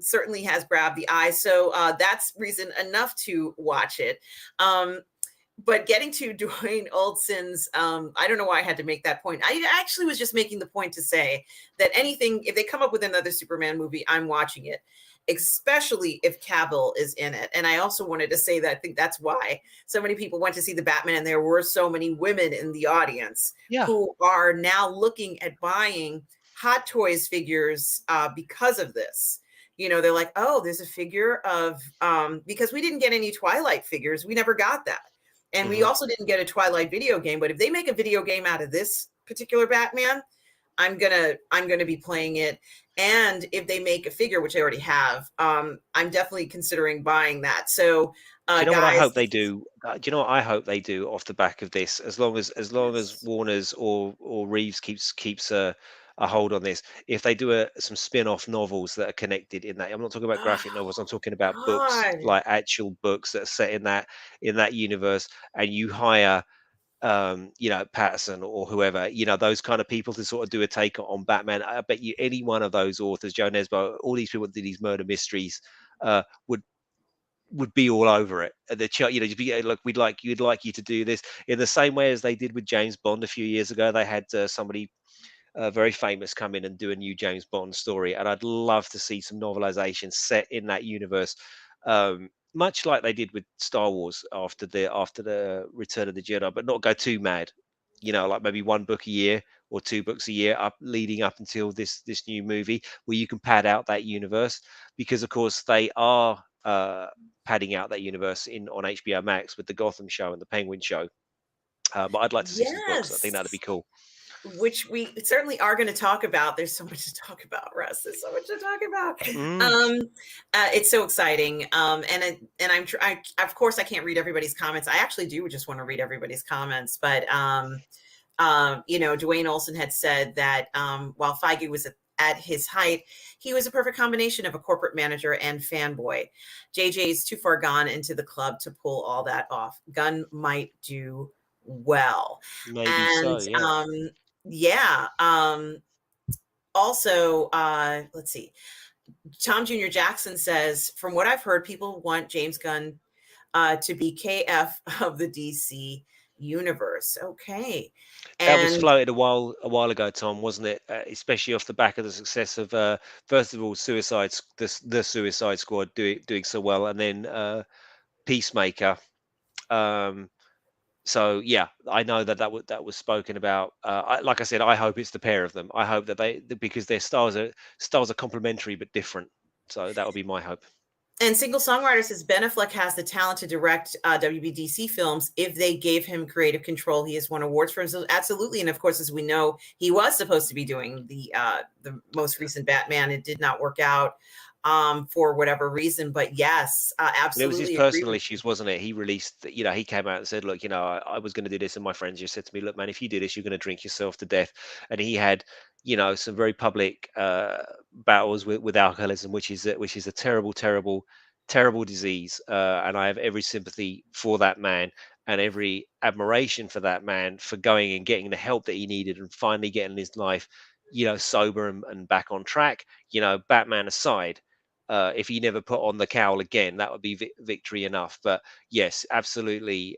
certainly has grabbed the eye. So that's reason enough to watch it. But getting to Dwayne Olson's, I don't know why I had to make that point. I actually was just making the point to say that anything, if they come up with another Superman movie, I'm watching it, especially if Cavill is in it. And I also wanted to say that I think that's why so many people went to see the Batman, and there were so many women in the audience Yeah. who are now looking at buying Hot Toys figures because of this. They're like, oh, there's a figure of, because we didn't get any Twilight figures. We never got that. And we Hmm. also didn't get a Twilight video game. But if they make a video game out of this particular Batman, I'm gonna be playing it. And if they make a figure, which I already have, I'm definitely considering buying that. So, Do you know what I guys, hope they do? Do you know what I hope they do off the back of this? As long as yes. Warner's or Reeves keeps a hold on this, if they do some spin-off novels that are connected in that, I'm not talking about graphic novels. I'm talking about books, God, like actual books that are set in that universe, and you hire Patterson or whoever, those kind of people to sort of do a take on Batman. I bet you any one of those authors, Joe Nesbo, all these people that did these murder mysteries, would be all over it. Just be look, you'd like you to do this in the same way as they did with James Bond a few years ago. They had somebody very famous come in and do a new James Bond story, and I'd love to see some novelization set in that universe, much like they did with Star Wars after the Return of the Jedi, but not go too mad. Like maybe one book a year or two books a year up leading up until this new movie, where you can pad out that universe, because of course they are padding out that universe in on HBO Max with the Gotham show and the Penguin show. But I'd like to see some books. I think that'd be yes. cool. Which we certainly are going to talk about. There's so much to talk about, Russ. There's so much to talk about. Mm. It's so exciting. And of course, I can't read everybody's comments. I actually do just want to read everybody's comments, but Dwayne Olson had said that while Feige was at his height, he was a perfect combination of a corporate manager and fanboy. JJ's too far gone into the club to pull all that off. Gunn might do well. Maybe And so, yeah. yeah. Also, let's see. Tom Jr. Jackson says, from what I've heard, people want James Gunn to be KF of the DC universe. Okay. That was And floated a while ago, Tom, wasn't it? Especially off the back of the success of first of all the Suicide Squad doing so well, and then Peacemaker. Um, so yeah, I know that was spoken about. Like I said, I hope it's the pair of them. I hope because their styles are complementary but different. So that would be my hope. and single songwriter says Ben Affleck has the talent to direct WBDC films if they gave him creative control. He has won awards for himself, absolutely. And of course, as we know, he was supposed to be doing the most recent Batman. It did not work out for whatever reason. But yes, And it was his absolutely agree personal with issues, wasn't it? He released, he came out and said, look, I was going to do this. And my friends just said to me, look, man, if you do this, you're going to drink yourself to death. And he had, some very public battles with alcoholism, which is a terrible, terrible, terrible disease. And I have every sympathy for that man and every admiration for that man for going and getting the help that he needed and finally getting his life, sober and back on track. Batman aside, if he never put on the cowl again, that would be victory enough. But yes, absolutely.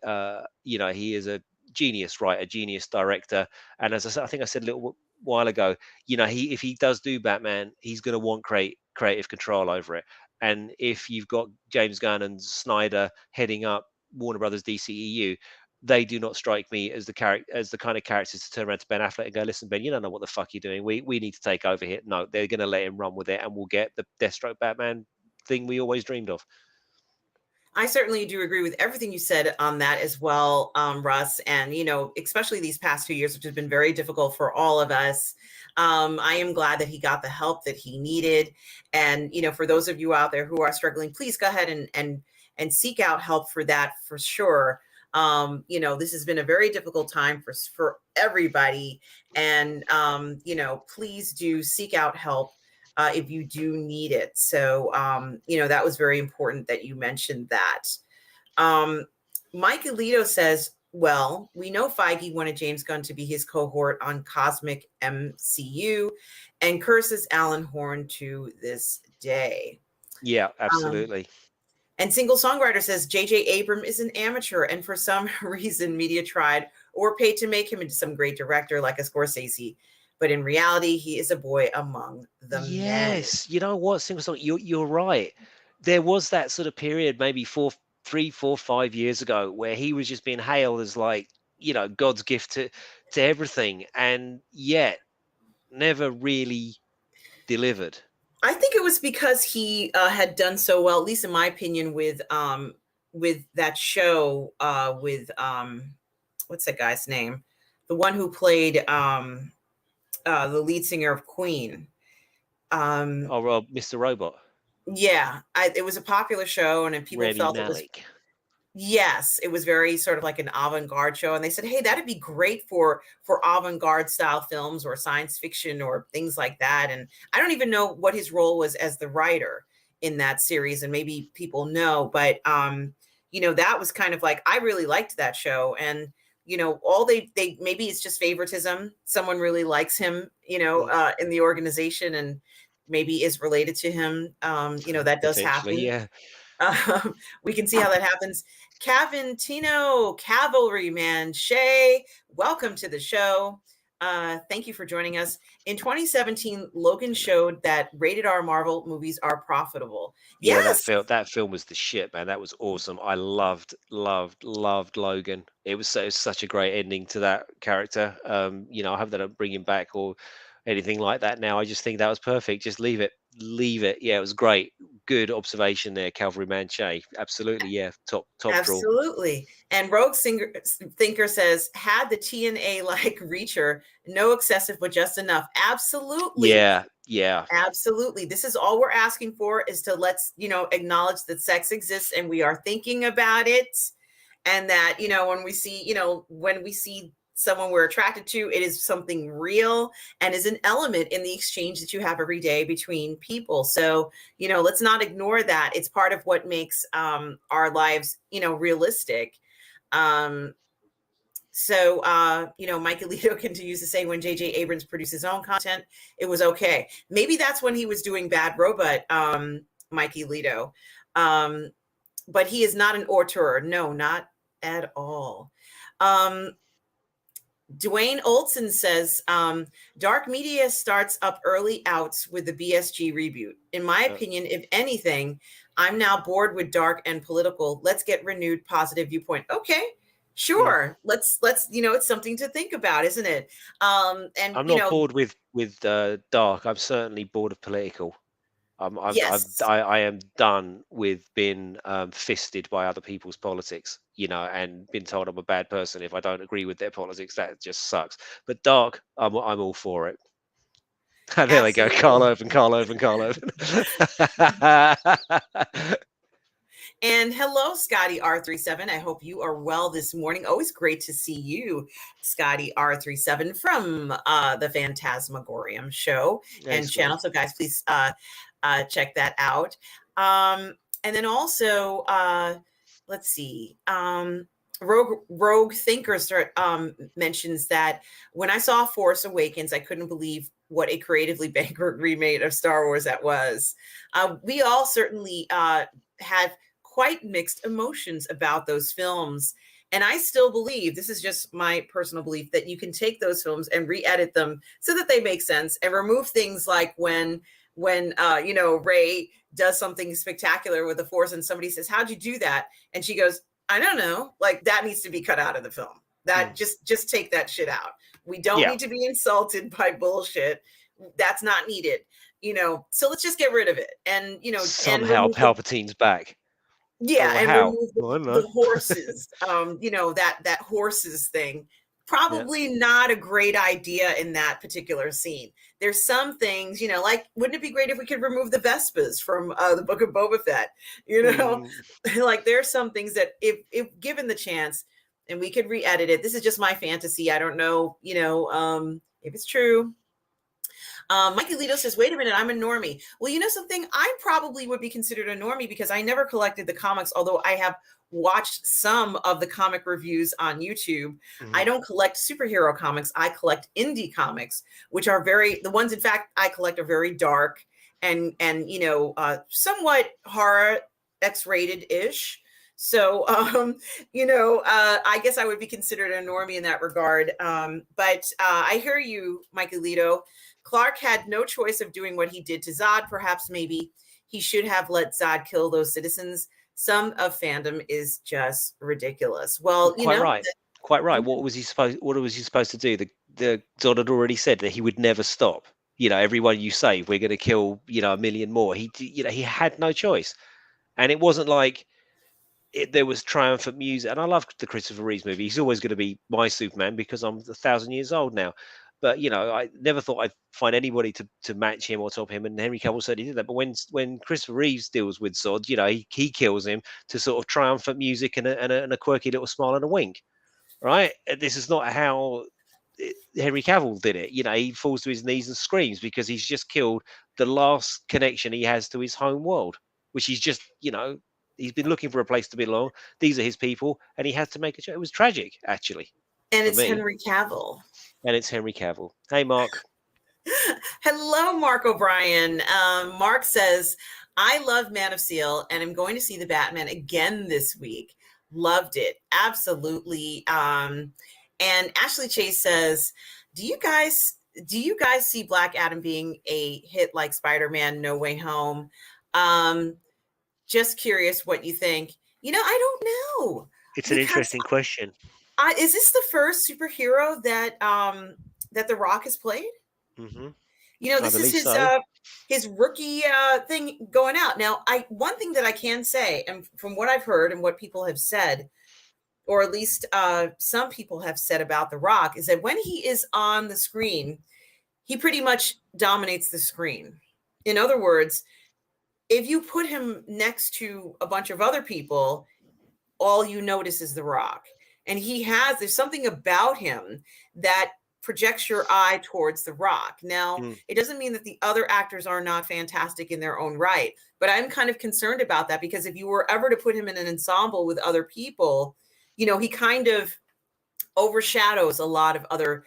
He is a genius writer, genius director, and as I said, I think I said a little while ago, if he does do Batman, he's going to want creative control over it. And if you've got James Gunn and Snyder heading up Warner Brothers DCEU, they do not strike me as the kind of characters to turn around to Ben Affleck and go, "Listen, Ben, you don't know what the fuck you're doing. We need to take over here." No, they're going to let him run with it, and we'll get the Deathstroke Batman thing we always dreamed of. I certainly do agree with everything you said on that as well, Russ. And, especially these past 2 years, which has been very difficult for all of us. I am glad that he got the help that he needed. And, for those of you out there who are struggling, please go ahead and seek out help for that for sure. This has been a very difficult time for everybody. And, please do seek out help if you do need it. So, that was very important that you mentioned that. Mike Alito says, well, we know Feige wanted James Gunn to be his cohort on Cosmic MCU and curses Alan Horn to this day. Yeah, absolutely. And Single Songwriter says, J.J. Abrams is an amateur, and for some reason, media tried or paid to make him into some great director like a Scorsese. But in reality, he is a boy among the men. Yes, you know what, Single Song, you're right. There was that sort of period, maybe 3, 4, 5 years ago, where he was just being hailed as like, God's gift to everything, and yet never really delivered. I think it was because he had done so well, at least in my opinion, with that show with what's that guy's name? The one who played the lead singer of Queen. Mr. Robot. Yeah, it was a popular show, and people Rami felt Malek. it was. Yes, it was very sort of like an avant-garde show, and they said, "Hey, that'd be great for avant-garde style films or science fiction or things like that." And I don't even know what his role was as the writer in that series, and maybe people know, but that was kind of like, I really liked that show, and all they maybe it's just favoritism. Someone really likes him, in the organization, and maybe is related to him. That does happen. Yeah. We can see how that happens. Caventino, Cavalryman, Shay, welcome to the show. Thank you for joining us. In 2017, Logan showed that rated R Marvel movies are profitable. Yeah, Yes. that film was the shit, man. That was awesome. I loved Logan. It was such a great ending to that character. I hope they don't bring him back or anything like that now. I just think that was perfect. Just leave it. Yeah, it was great. Good observation there, Cavalryman Shay. Absolutely, yeah. Top draw. Absolutely. And Rogue Thinker says, had the TNA like Reacher, no excessive, but just enough. Absolutely. Yeah. Absolutely. This is all we're asking for, is to let's, acknowledge that sex exists and we are thinking about it. And that, when we see someone we're attracted to, it is something real and is an element in the exchange that you have every day between people. So, let's not ignore that. It's part of what makes our lives, realistic. So, Mike Alito continues to say, when J.J. Abrams produced his own content, it was okay. Maybe that's when he was doing Bad Robot, Mike Alito. But he is not an auteur. No, not at all. Dwayne Olson says, dark media starts up early outs with the BSG reboot. In my opinion, if anything, I'm now bored with dark and political. Let's get renewed positive viewpoint. Okay, sure. Yeah. Let's it's something to think about, isn't it? And I'm not bored with dark. I'm certainly bored of political. Yes. I am done with being fisted by other people's politics, and being told I'm a bad person if I don't agree with their politics. That just sucks. But dark, I'm all for it. And there they go, Carl Oven. And hello, Scotty R37. I hope you are well this morning. Always great to see you, Scotty R37, from the Phantasmagorium show and channel. So, guys, please check that out. And then also, let's see. Rogue Thinker mentions that when I saw Force Awakens, I couldn't believe what a creatively bankrupt remake of Star Wars that was. We all certainly have quite mixed emotions about those films. And I still believe, this is just my personal belief, that you can take those films and re-edit them so that they make sense and remove things like when when Ray does something spectacular with the Force, and somebody says, "How'd you do that?" And she goes, "I don't know." Like, that needs to be cut out of the film. That just take that shit out. We don't need to be insulted by bullshit. That's not needed. So let's just get rid of it, and Somehow remove the Palpatine's back. yeah, Oh, and how? remove Well, I don't the know. horses. That horses thing. Yeah. Probably not a great idea in that particular scene. There's some things, like, wouldn't it be great if we could remove the Vespas from the Book of Boba Fett? Like, there's some things that if given the chance, and we could re-edit it. This is just my fantasy. I don't know, if it's true. Mikey Lito says, wait a minute, I'm a normie. Well, you know something? I probably would be considered a normie because I never collected the comics, although I have watched some of the comic reviews on YouTube. I don't collect superhero comics. I collect indie comics, which are the ones, in fact, I collect are very dark and somewhat horror X-rated-ish. So, I guess I would be considered a normie in that regard. But I hear you, Mikey Lito. Clark had no choice of doing what he did to Zod. Perhaps maybe he should have let Zod kill those citizens. Some of fandom is just ridiculous. Well, quite right. Quite right. What was he supposed to do? The Zod had already said that he would never stop. Everyone you save, we're going to kill, a million more. He had no choice. And it wasn't like there was triumphant music. And I love the Christopher Reeves movie. He's always going to be my Superman because I'm 1,000 years old now. But I never thought I'd find anybody to match him or top him. And Henry Cavill said he did that. But when Christopher Reeves deals with Zod, he kills him to sort of triumphant music and a quirky little smile and a wink. Right? This is not how Henry Cavill did it. He falls to his knees and screams because he's just killed the last connection he has to his home world, which he's just, he's been looking for a place to belong. These are his people, and he has to make a choice. It was tragic, actually. And for it's me. Henry Cavill. And it's Henry Cavill. Hey, Mark. Hello, Mark O'Brien. Mark says, I love Man of Steel and I'm going to see the Batman again this week. Loved it. Absolutely. And Ashley Chase says, do you guys see Black Adam being a hit like Spider-Man No Way Home? Just curious what you think. I don't know. It's an interesting question. Is this the first superhero that The Rock has played? Mm-hmm. This is his rookie thing going out. Now, one thing that I can say, and from what I've heard and what people have said, or at least some people have said about The Rock, is that when he is on the screen, he pretty much dominates the screen. In other words, if you put him next to a bunch of other people, all you notice is The Rock. And there's something about him that projects your eye towards The Rock. Now, it doesn't mean that the other actors are not fantastic in their own right, but I'm kind of concerned about that because if you were ever to put him in an ensemble with other people, he kind of overshadows a lot of other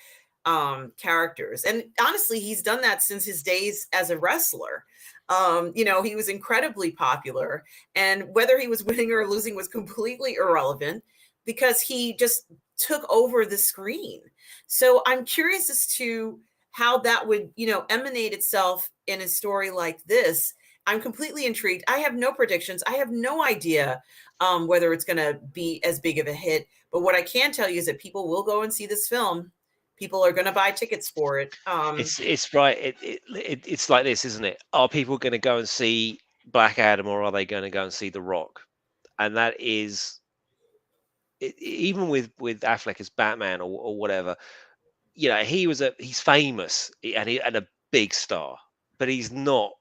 characters. And honestly, he's done that since his days as a wrestler. He was incredibly popular, and whether he was winning or losing was completely irrelevant because he just took over the screen. So I'm curious as to how that would, emanate itself in a story like this. I'm completely intrigued. I have no predictions. I have no idea whether it's going to be as big of a hit. But what I can tell you is that people will go and see this film. People are going to buy tickets for it. It's right. It's like this, isn't it? Are people going to go and see Black Adam, or are they going to go and see The Rock? And that is, even with Affleck as Batman or whatever, he's famous and a big star, but he's not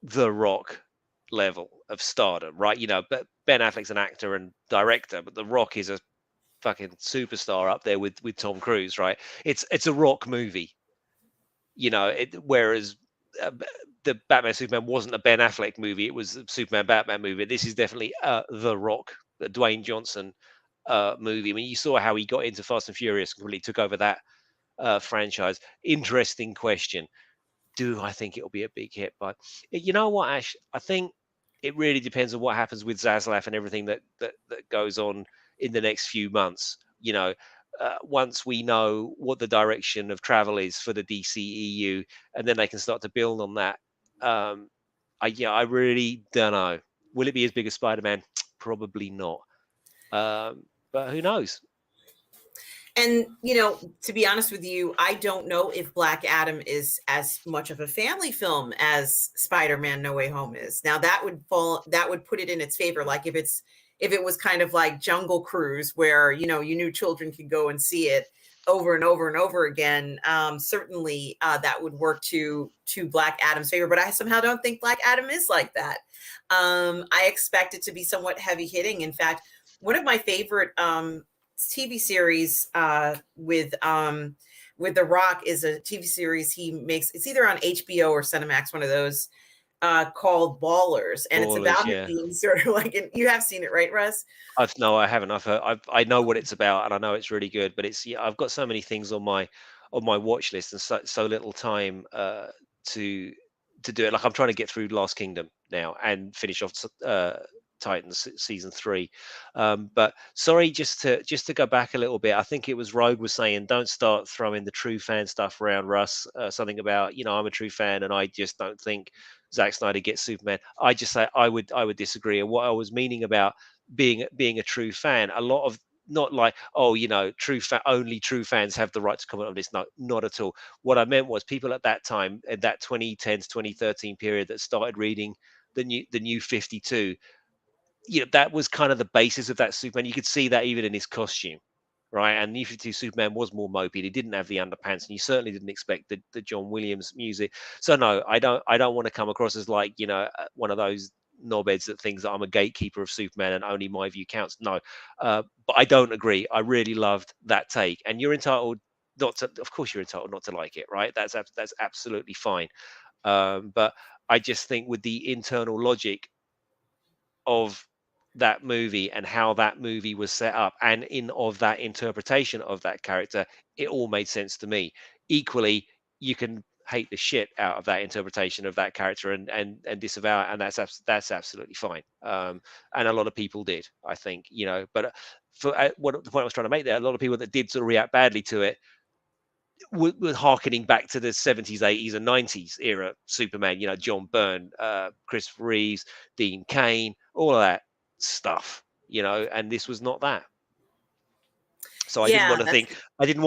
The Rock level of stardom, right? But Ben Affleck's an actor and director, but The Rock is a fucking superstar up there with Tom Cruise, right? It's a Rock movie, whereas the Batman Superman wasn't a Ben Affleck movie; it was a Superman Batman movie. This is definitely The Rock, the Dwayne Johnson movie. I mean, you saw how he got into Fast and Furious and really took over that franchise. Interesting question. Do I think it'll be a big hit? But you know what, Ash? I think it really depends on what happens with Zaslav and everything that goes on in the next few months. Once we know what the direction of travel is for the DCEU, and then they can start to build on that. I really don't know. Will it be as big as Spider-Man? Probably not. But who knows? And to be honest with you, I don't know if Black Adam is as much of a family film as Spider-Man No Way Home is. Now that would put it in its favor. Like if it was kind of like Jungle Cruise, where you knew children could go and see it over and over and over again. Certainly, that would work to Black Adam's favor. But I somehow don't think Black Adam is like that. I expect it to be somewhat heavy hitting. In fact, one of my favorite TV series with The Rock is a TV series he makes. It's either on HBO or Cinemax, one of those, called Ballers, and it's Ballers, about him yeah. being sort of like, you have seen it, right, Russ? No, I haven't. I've heard, I know what it's about, and I know it's really good. But I've got so many things on my watch list, and so little time to do it. Like I'm trying to get through Last Kingdom now and finish off Titans season 3. But sorry, just to go back a little bit. I think it was Rogue was saying, don't start throwing the true fan stuff around, Russ. Something about I'm a true fan, and I just don't think Zack Snyder gets Superman. I just say I would disagree. And what I was meaning about being a true fan, a lot of, not like, oh, only true fans have the right to comment on this. No, not at all. What I meant was people at that time, at that 2010 to 2013 period, that started reading the new 52. That was kind of the basis of that Superman. You could see that even in his costume, right? And New 52 Superman was more mopey. He didn't have the underpants, and you certainly didn't expect the John Williams music. So no, I don't want to come across as like one of those knobheads that thinks that I'm a gatekeeper of Superman and only my view counts. No, but I don't agree. I really loved that take, and you're entitled not to. Of course, you're entitled not to like it, right? That's absolutely fine. But I just think with the internal logic of that movie and how that movie was set up and in of that interpretation of that character, it all made sense to me. Equally, you can hate the shit out of that interpretation of that character and disavow it, and that's absolutely fine. And a lot of people did, I think, but for what the point I was trying to make there, a lot of people that did sort of react badly to it were harkening back to the 70s, 80s, and 90s era Superman, John Byrne, Christopher Reeves, Dean Cain, all of that stuff, and this was not that. So I didn't want Yeah, to that's think, I didn't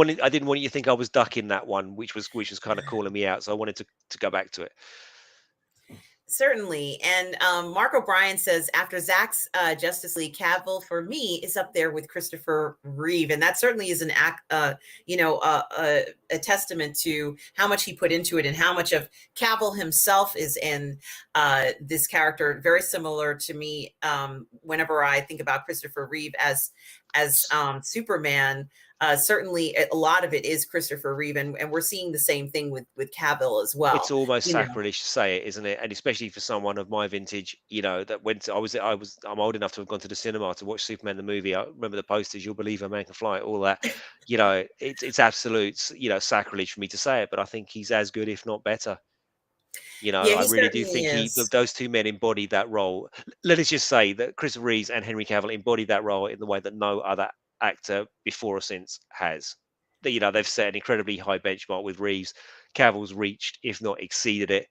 want you to think I was ducking that one, which was kind of calling me out. So I wanted to go back to it. certainly. And Mark O'Brien says, after Zach's Justice League, Cavill for me is up there with Christopher Reeve, and that certainly is an act, a testament to how much he put into it and how much of Cavill himself is in this character. Very similar to me whenever I think about Christopher Reeve as Superman. Certainly, a lot of it is Christopher Reeve, and we're seeing the same thing with Cavill as It's well. almost You know, sacrilege to say it, isn't it? And especially for someone of my vintage, that went to, I'm old enough to have gone to the cinema to watch Superman the movie. I remember the posters, "You'll believe a man can fly," all that. It's absolute, sacrilege for me to say it, but I think he's as good, if not better. yeah, I he really do certainly think is. those two men embodied that role. Let us just say that Chris Reeves and Henry Cavill embodied that role in the way that no other actor before or since has. They've set an incredibly high benchmark with Reeves. Cavill's reached, if not exceeded it.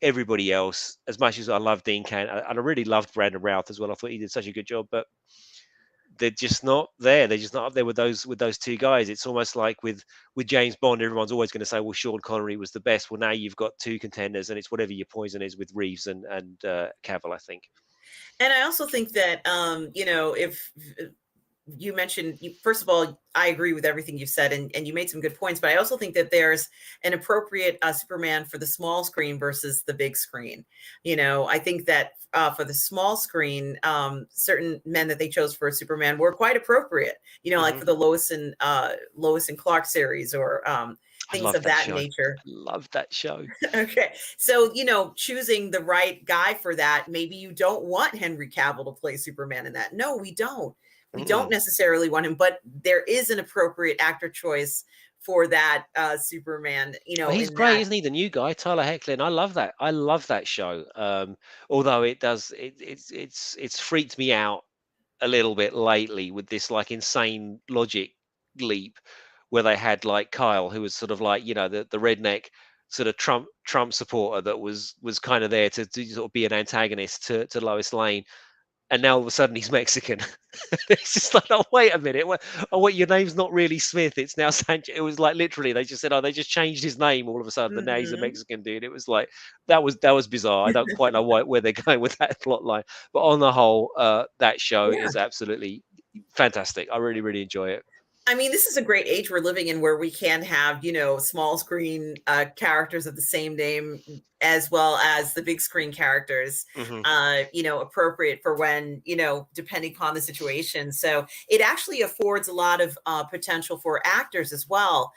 Everybody else, as much as I love Dean Cain, and I really loved Brandon Routh as well. I thought he did such a good job, but they're just not there. They're just not up there with those two guys. It's almost like with James Bond, everyone's always going to say, "Well, Sean Connery was the best." Well, now you've got two contenders, and it's whatever your poison is with Reeves and Cavill, I think. And I also think that if you mentioned, first of all, I agree with everything you've said, and you made some good points, but I also think that there's an appropriate Superman for the small screen versus the big screen. I think that for the small screen, certain men that they chose for Superman were quite appropriate, like Hmm. for the Lois and Clark series, or I things love of that that show. nature. Love that show. Okay. So, choosing the right guy for that, maybe you don't want Henry Cavill to play Superman in that. No, we don't. We don't Mm-mm. necessarily want him, but there is an appropriate actor choice for that Superman, Oh, he's in great, that. isn't he? The new guy, Tyler Hecklin. I love that. I love that show. Although it's freaked me out a little bit lately with this like insane logic leap where they had like Kyle, who was sort of like the redneck sort of Trump supporter that was kind of there to sort of be an antagonist to Lois Lane, and now all of a sudden he's Mexican. It's just like, oh, wait a minute. Oh, wait, your name's not really Smith. It's now Sanchez. It was like literally they just said, oh, they just changed his name all of a sudden, but now he's a Mhm. Mexican dude. It was like that was bizarre. I don't quite know where they're going with that plot line, but on the whole, that show Yeah. is absolutely fantastic. I really, really enjoy it. I mean, this is a great age we're living in where we can have, small screen characters of the same name as well as the big screen characters, Hmm. appropriate for when, depending upon the situation. So it actually affords a lot of potential for actors as well,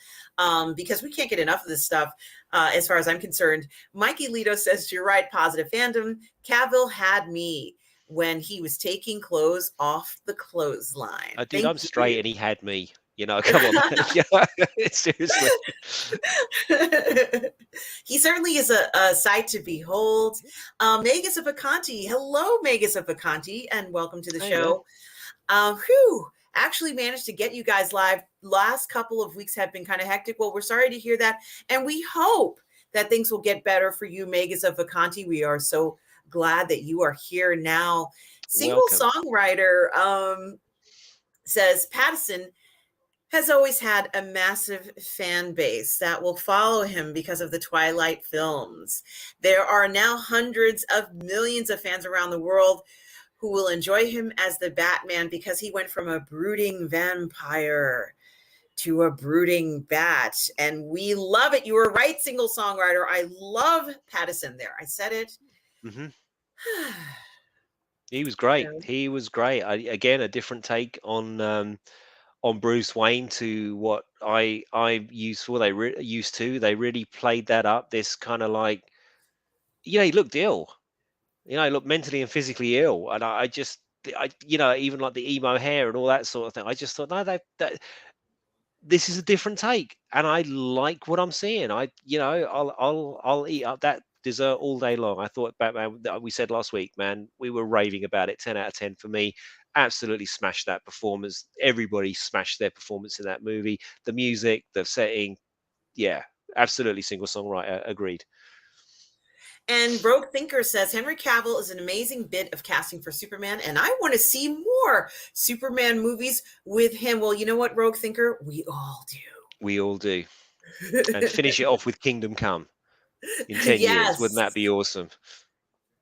because we can't get enough of this stuff as far as I'm concerned. Mikey Lito says, you're right, positive fandom. Cavill had me when he was taking clothes off the clothesline. Dude, Thank I'm straight, you. and he had me. Come on, yeah, seriously. He certainly is a sight to behold. Megas of Acanti. Hello, Megas of Acanti, and welcome to the Hey, man. show. Whew, actually managed to get you guys live. Last couple of weeks have been kind of hectic. Well, we're sorry to hear that. And we hope that things will get better for you, Megas of Acanti. We are so glad that you are here now. Single Welcome. songwriter says Pattison has always had a massive fan base that will follow him because of the Twilight films. There are now hundreds of millions of fans around the world who will enjoy him as the Batman because he went from a brooding vampire to a brooding bat. And we love it. You were right, single songwriter. I love Pattison there. I said it. Hmm. He was great. Yeah. He was great. Again, a different take on Bruce Wayne to what I used for. Used to. They really played that up. This kind of like, he looked ill. He looked mentally and physically ill, and I just, even like the emo hair and all that sort of thing. I just thought, no, that this is a different take, and I like what I'm seeing. I'll eat up that dessert all day long. I thought Batman, that we said last week, man, we were raving about it. 10 out of 10 for me. Absolutely smashed that performance. Everybody smashed their performance in that movie. The music, the setting, yeah, absolutely single songwriter. Agreed. And Rogue Thinker says Henry Cavill is an amazing bit of casting for Superman, and I want to see more Superman movies with him. Well, you know what, Rogue Thinker? We all We all do. do. And finish it off with Kingdom Come in 10 years. Wouldn't Yes, that be awesome?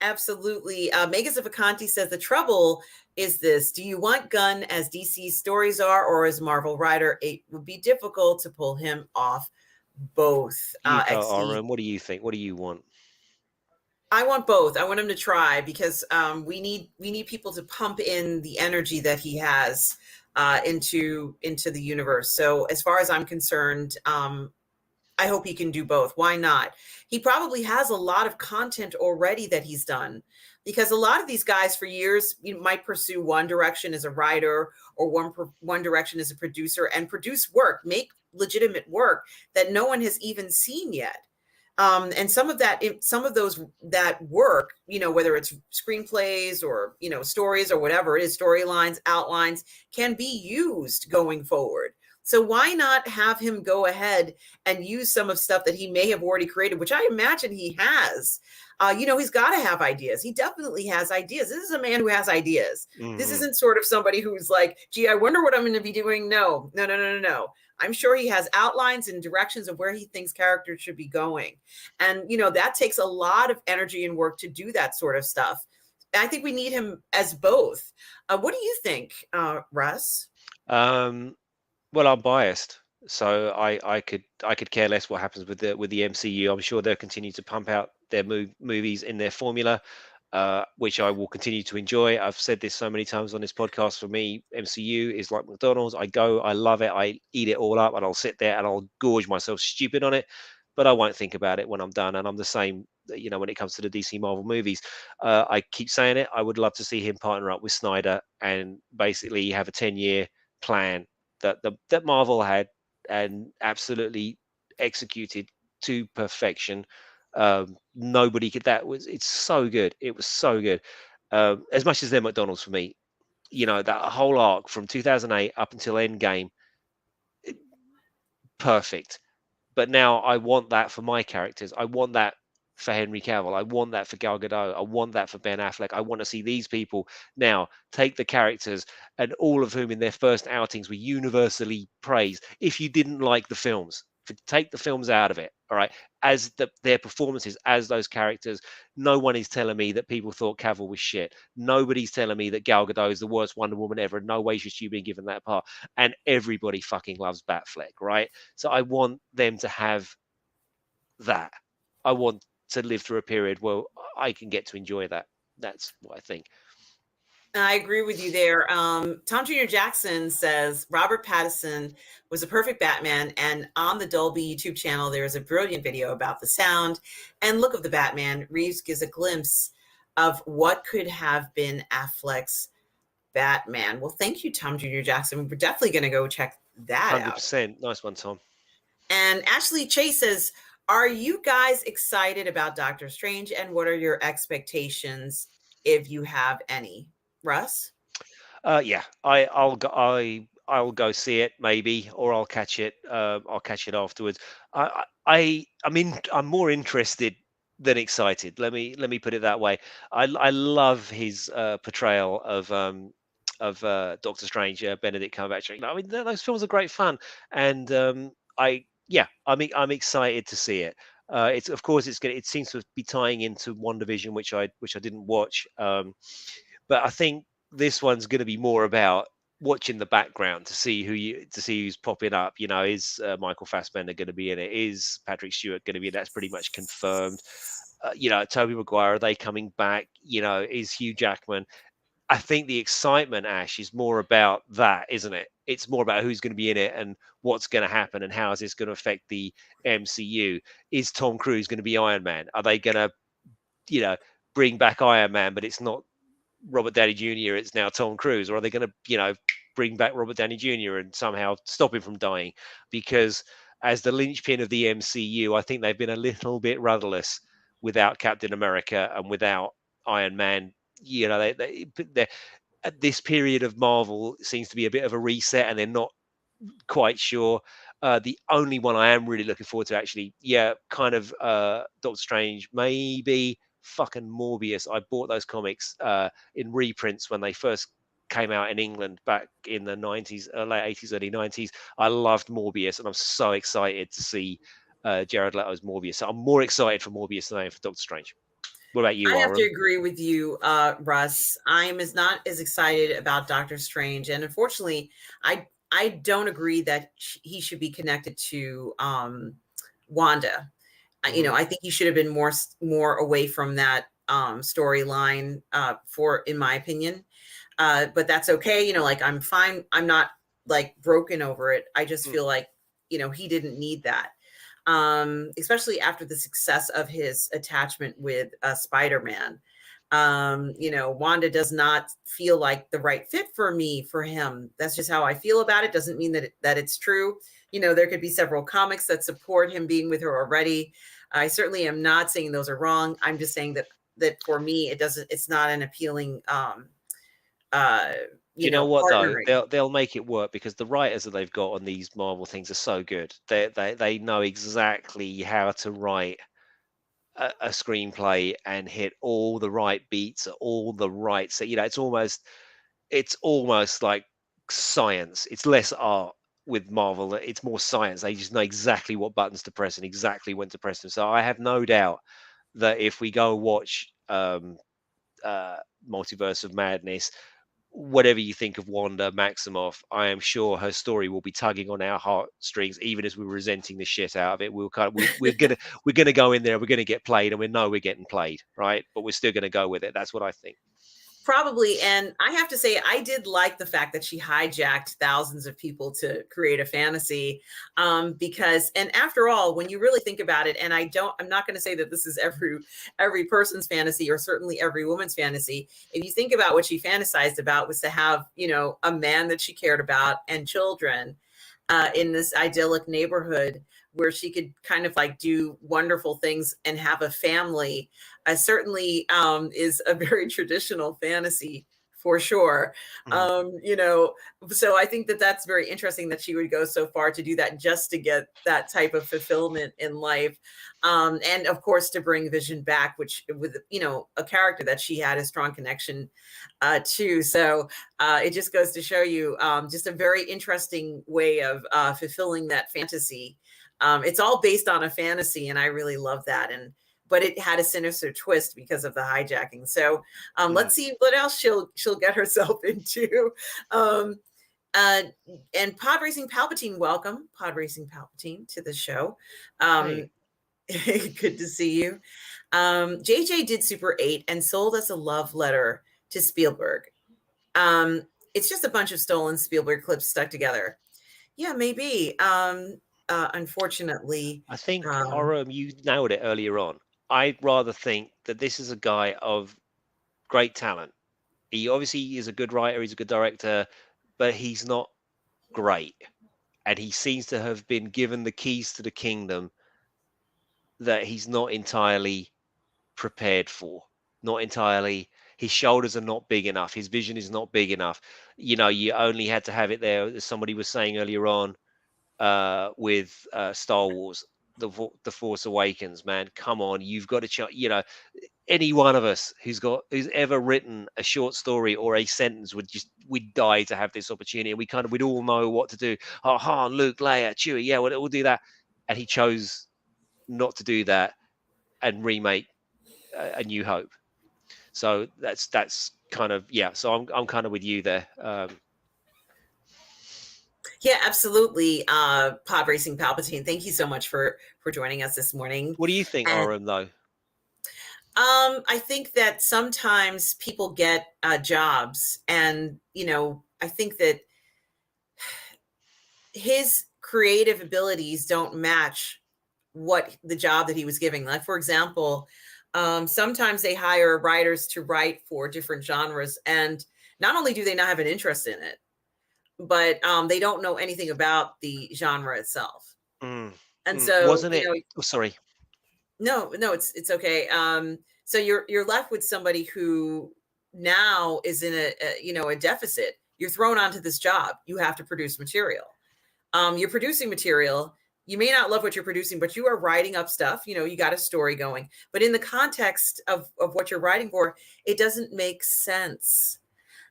absolutely. Megas of Acanti says the trouble is this: do you want Gunn as DC's stories are, or as Marvel writer? It would be difficult to pull him off both. You go, XD. Aaron. What do you think? What do you want? I want both. I want him to try because we need people to pump in the energy that he has into the universe. So as far as I'm concerned, I hope he can do both. Why not? He probably has a lot of content already that he's done because a lot of these guys for years might pursue one direction as a writer or one direction as a producer and produce work, make legitimate work that no one has even seen yet. And some of those that work, whether it's screenplays or stories or whatever it is, storylines, outlines, can be used going forward. So why not have him go ahead and use some of stuff that he may have already created, which I imagine he has. He's got to have ideas. He definitely has ideas. This is a man who has ideas. This Hmm. isn't sort of somebody who's like, gee, I wonder what I'm going to be doing. No, no, no, no, no, no. I'm sure he has outlines and directions of where he thinks characters should be going. And, that takes a lot of energy and work to do that sort of stuff. I think we need him as both. What do you think, Russ? Um, well, I'm biased, so I could care less what happens with the MCU. I'm sure they'll continue to pump out their movies in their formula, which I will continue to enjoy. I've said this so many times on this podcast. For me, MCU is like McDonald's. I go, I love it, I eat it all up, and I'll sit there and I'll gorge myself stupid on it, but I won't think about it when I'm done. And I'm the same, when it comes to the DC Marvel movies. I keep saying it. I would love to see him partner up with Snyder and basically have a 10-year plan that Marvel had and absolutely executed to perfection. Nobody could. It's so good. It was so good. As much as they're McDonald's for me, that whole arc from 2008 up until Endgame, perfect. But now I want that for my characters. I want that for Henry Cavill. I want that for Gal Gadot. I want that for Ben Affleck. I want to see these people now take the characters, and all of whom in their first outings were universally praised. If you didn't like the films, take the films out of it, all right, as their performances as those characters. No one is telling me that people thought Cavill was shit. Nobody's telling me that Gal Gadot is the worst Wonder Woman ever. In no way should she be given that part. And everybody fucking loves Batfleck, right? So I want them to have that. I want to live through a period where I can get to enjoy that. That's what I think. I agree with you there. Tom Jr. Jackson says Robert Pattinson was a perfect Batman, and on the Dolby YouTube channel, there is a brilliant video about the sound and look of the Batman. Reeves gives a glimpse of what could have been Affleck's Batman. Well, thank you, Tom Jr. Jackson. We're definitely going to go check that out. 100%. Nice one, Tom. And Ashley Chase says, are you guys excited about Doctor Strange, and what are your expectations if you have any? Russ? Yeah, I'll go see it maybe, or I'll catch it. I'll catch it afterwards. I'm more interested than excited. Let me put it that way. I love his portrayal of Doctor Strange, Benedict Cumberbatch. I mean, those films are great fun, and I'm excited to see it. It's of course it seems to be tying into WandaVision, which I didn't watch. But I think this one's going to be more about watching the background to see who's popping up. You know, is Michael Fassbender going to be in it? Is Patrick Stewart going to be in it? That's pretty much confirmed. Tobey Maguire, are they coming back? You know, is Hugh Jackman? I think the excitement, Ash, is more about that, isn't it? It's more about who's going to be in it and what's going to happen and how is this going to affect the MCU. Is Tom Cruise going to be Iron Man? Are they going to, bring back Iron Man, but it's not Robert Downey Jr., it's now Tom Cruise? Or are they going to, bring back Robert Downey Jr. and somehow stop him from dying? Because as the linchpin of the MCU, I think they've been a little bit rudderless without Captain America and without Iron Man. They're at this period of Marvel seems to be a bit of a reset, and they're not quite sure. The only one I am really looking forward to, actually, kind of Doctor Strange, maybe fucking Morbius. I bought those comics in reprints when they first came out in England back in the 90s, late 80s, early 90s. I loved Morbius, and I'm so excited to see Jared Leto's Morbius. So I'm more excited for Morbius than I am for Doctor Strange. What about you, I have to Aaron? agree with you, Russ. I'm not as excited about Doctor Strange, and unfortunately, I don't agree that he should be connected to Wanda. Mhm. I think he should have been more away from that storyline, in my opinion. But that's okay. Like, I'm fine. I'm not like broken over it. I just feel like he didn't need that, especially after the success of his attachment with Spider-Man. Wanda does not feel like the right fit for him. That's just how I feel about it. Doesn't mean that it's true. There could be several comics that support him being with her already. I certainly am not saying those are wrong. I'm just saying that for me, it's not an appealing, Do you know what though? partnering. They'll make it work because the writers that they've got on these Marvel things are so good. They know exactly how to write a screenplay and hit all the right beats at all the right. So it's almost like science. It's less art with Marvel. It's more science. They just know exactly what buttons to press and exactly when to press them. So I have no doubt that if we go watch Multiverse of Madness, whatever you think of Wanda Maximoff, I am sure her story will be tugging on our heartstrings, even as we're resenting the shit out of it. We're gonna go in there, we're gonna get played, and we know we're getting played, right? But we're still gonna go with it. That's what I think. Probably. And I have to say, I did like the fact that she hijacked thousands of people to create a fantasy. Because, and after all, when you really think about it, and I'm not going to say that this is every person's fantasy, or certainly every woman's fantasy. If you think about what she fantasized about, was to have, a man that she cared about and children, in this idyllic neighborhood where she could kind of like do wonderful things and have a family. Certainly is a very traditional fantasy for sure. Mhm. You know, so I think that that's very interesting that she would go so far to do that just to get that type of fulfillment in life. And of course, to bring Vision back, which with, you know, a character that she had a strong connection to. So it just goes to show you just a very interesting way of fulfilling that fantasy. It's all based on a fantasy, and I really love that. And but it had a sinister twist because of the hijacking. So Mm. let's see what else she'll get herself into. Um, uh, and Pod Racing Palpatine, welcome Pod Racing Palpatine to the show. Hey. Good to see you. JJ did Super 8 and sold us a love letter to Spielberg. Um, it's just a bunch of stolen Spielberg clips stuck together. Yeah, maybe. Unfortunately, I think, um, Oram, you nailed it earlier on. I'd rather think that this is a guy of great talent. He obviously is a good writer, he's a good director, but he's not great. And he seems to have been given the keys to the kingdom that he's not entirely prepared for. Not entirely. His shoulders are not big enough. His vision is not big enough. You know, you only had to have it there, as somebody was saying earlier on, with Star Wars, the Force Awakens. Man, come on, you've got to, you know, any one of us who's ever written a short story or a sentence we'd die to have this opportunity. And we'd all know what to do. Oh, Han, Luke, Leia, Chewie, yeah, we'll do that. And he chose not to do that and remake A New Hope. So that's kind of, yeah. So I'm kind of with you there. yeah, absolutely. Pod Racing Palpatine, thank you so much for joining us this morning. What do you think, And Oram? Though I think that sometimes people get jobs, and you know, I think that his creative abilities don't match what the job that he was giving. Like, for example, sometimes they hire writers to write for different genres, and not only do they not have an interest in it, but they don't know anything about the genre itself. mm, And so, wasn't you it? know, Oh, sorry. no, it's okay. So you're left with somebody who now is in a you know, a deficit. You're thrown onto this job. You have to produce material. You're producing material. You may not love what you're producing, but you are writing up stuff. You know, you got a story going. But in the context of what you're writing for, it doesn't make sense.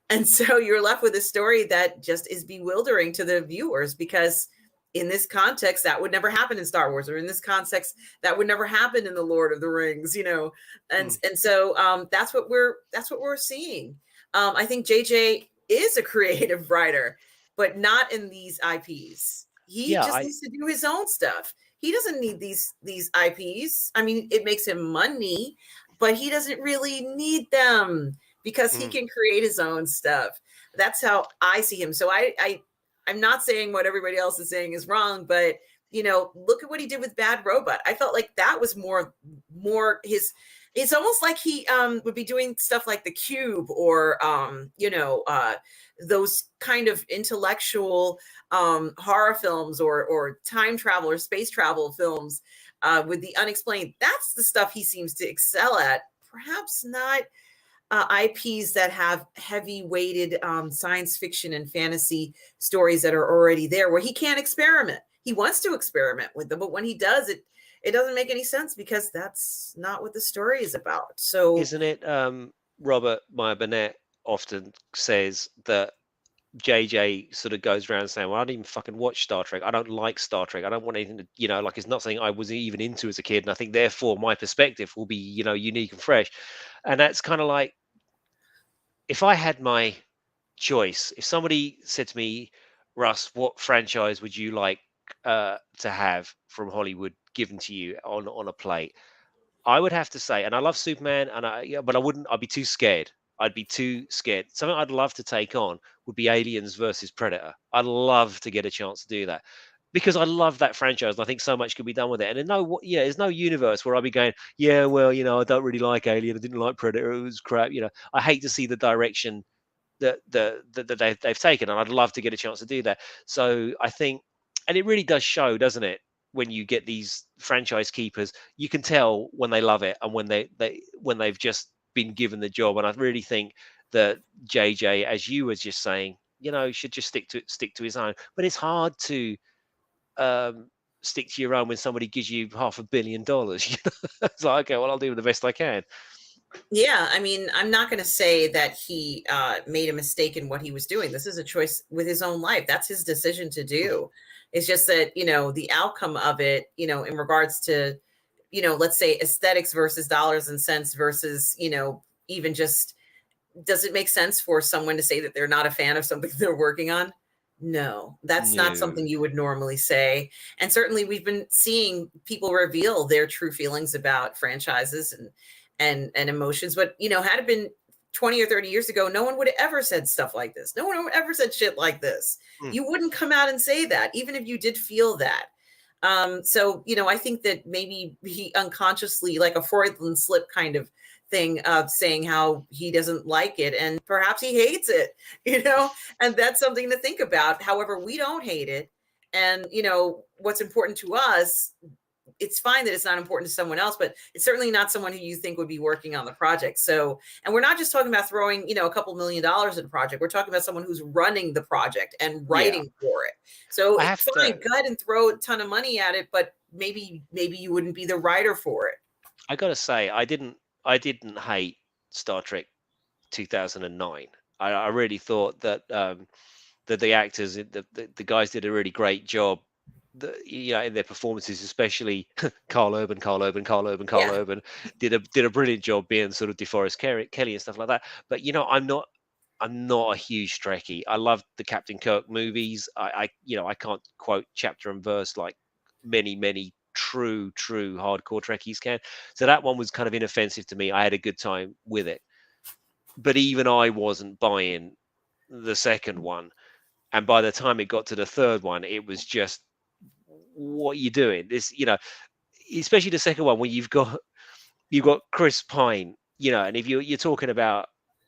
And so you're left with a story that just is bewildering to the viewers because in this context that would never happen in Star Wars, or in this context that would never happen in the Lord of the Rings, you know. And Mm, so that's what we're seeing. I think JJ is a creative writer, but not in these IPs. He yeah, just needs to do his own stuff. He doesn't need these IPs. I mean, it makes him money, but he doesn't really need them because he mm, can create his own stuff. That's how I see him. So I'm not saying what everybody else is saying is wrong, but you know, look at what he did with Bad Robot. I felt like that was more his. It's almost like he would be doing stuff like The Cube, or you know, those kind of intellectual horror films, or time travel or space travel films with the unexplained. That's the stuff he seems to excel at. Perhaps not IPs that have heavy weighted science fiction and fantasy stories that are already there, where he can't experiment. He wants to experiment with them, but when he does, it doesn't make any sense because that's not what the story is about. So isn't it? Robert Meyer Burnett often says that JJ sort of goes around saying, "Well, I don't even fucking watch Star Trek. I don't like Star Trek. I don't want anything to, you know, like it's not something I was even into as a kid. And I think therefore my perspective will be, you know, unique and fresh." And that's kind of like, if I had my choice, if somebody said to me, "Russ, what franchise would you like to have from Hollywood given to you on a plate?" I would have to say, and I love Superman, and yeah, but I wouldn't. I'd be too scared. I'd be too scared. Something I'd love to take on would be Aliens versus Predator. I'd love to get a chance to do that because I love that franchise, and I think so much could be done with it. And there's no universe where I'd be going, yeah, well, you know, I don't really like Alien. I didn't like Predator. It was crap. You know, I hate to see the direction that they've taken, and I'd love to get a chance to do that. So I think, and it really does show, doesn't it? When you get these franchise keepers, you can tell when they love it and when they've just been given the job. And I really think that JJ, as you were just saying, should just stick to his own. But it's hard to stick to your own when somebody gives you $500 million. It's like, okay, well, I'll do the best I can. Yeah, I mean, I'm not going to say that he made a mistake in what he was doing. This is a choice with his own life. That's his decision to do. It's just that, the outcome of it, in regards to, let's say aesthetics versus dollars and cents versus, even just, does it make sense for someone to say that they're not a fan of something they're working on? No, that's not something you would normally say. And certainly we've been seeing people reveal their true feelings about franchises and emotions. But, had it been 20 or 30 years ago, no one would have ever said stuff like this. No one would ever said shit like this. You wouldn't come out and say that, even if you did feel that. So, I think that maybe he unconsciously, like a Freudian slip kind of thing of saying how he doesn't like it and perhaps he hates it, and that's something to think about. However, we don't hate it. And, what's important to us, it's fine that it's not important to someone else, but it's certainly not someone who you think would be working on the project. So, and we're not just talking about throwing, a couple $1 million at a project. We're talking about someone who's running the project and writing for it. So it's fine, go ahead and throw a ton of money at it, but maybe you wouldn't be the writer for it. I gotta say, I didn't hate Star Trek 2009. I really thought that that the actors, the guys did a really great job. In their performances, especially Carl Urban did a brilliant job being sort of DeForest Kelly and stuff like that. But I'm not a huge Trekkie. I love the Captain Kirk movies. I can't quote chapter and verse like many true hardcore Trekkies can. So that one was kind of inoffensive to me. I had a good time with it. But even I wasn't buying the second one. And by the time it got to the third one, it was just, what are you doing? This, especially the second one, when you've got Chris Pine, and if you're talking about,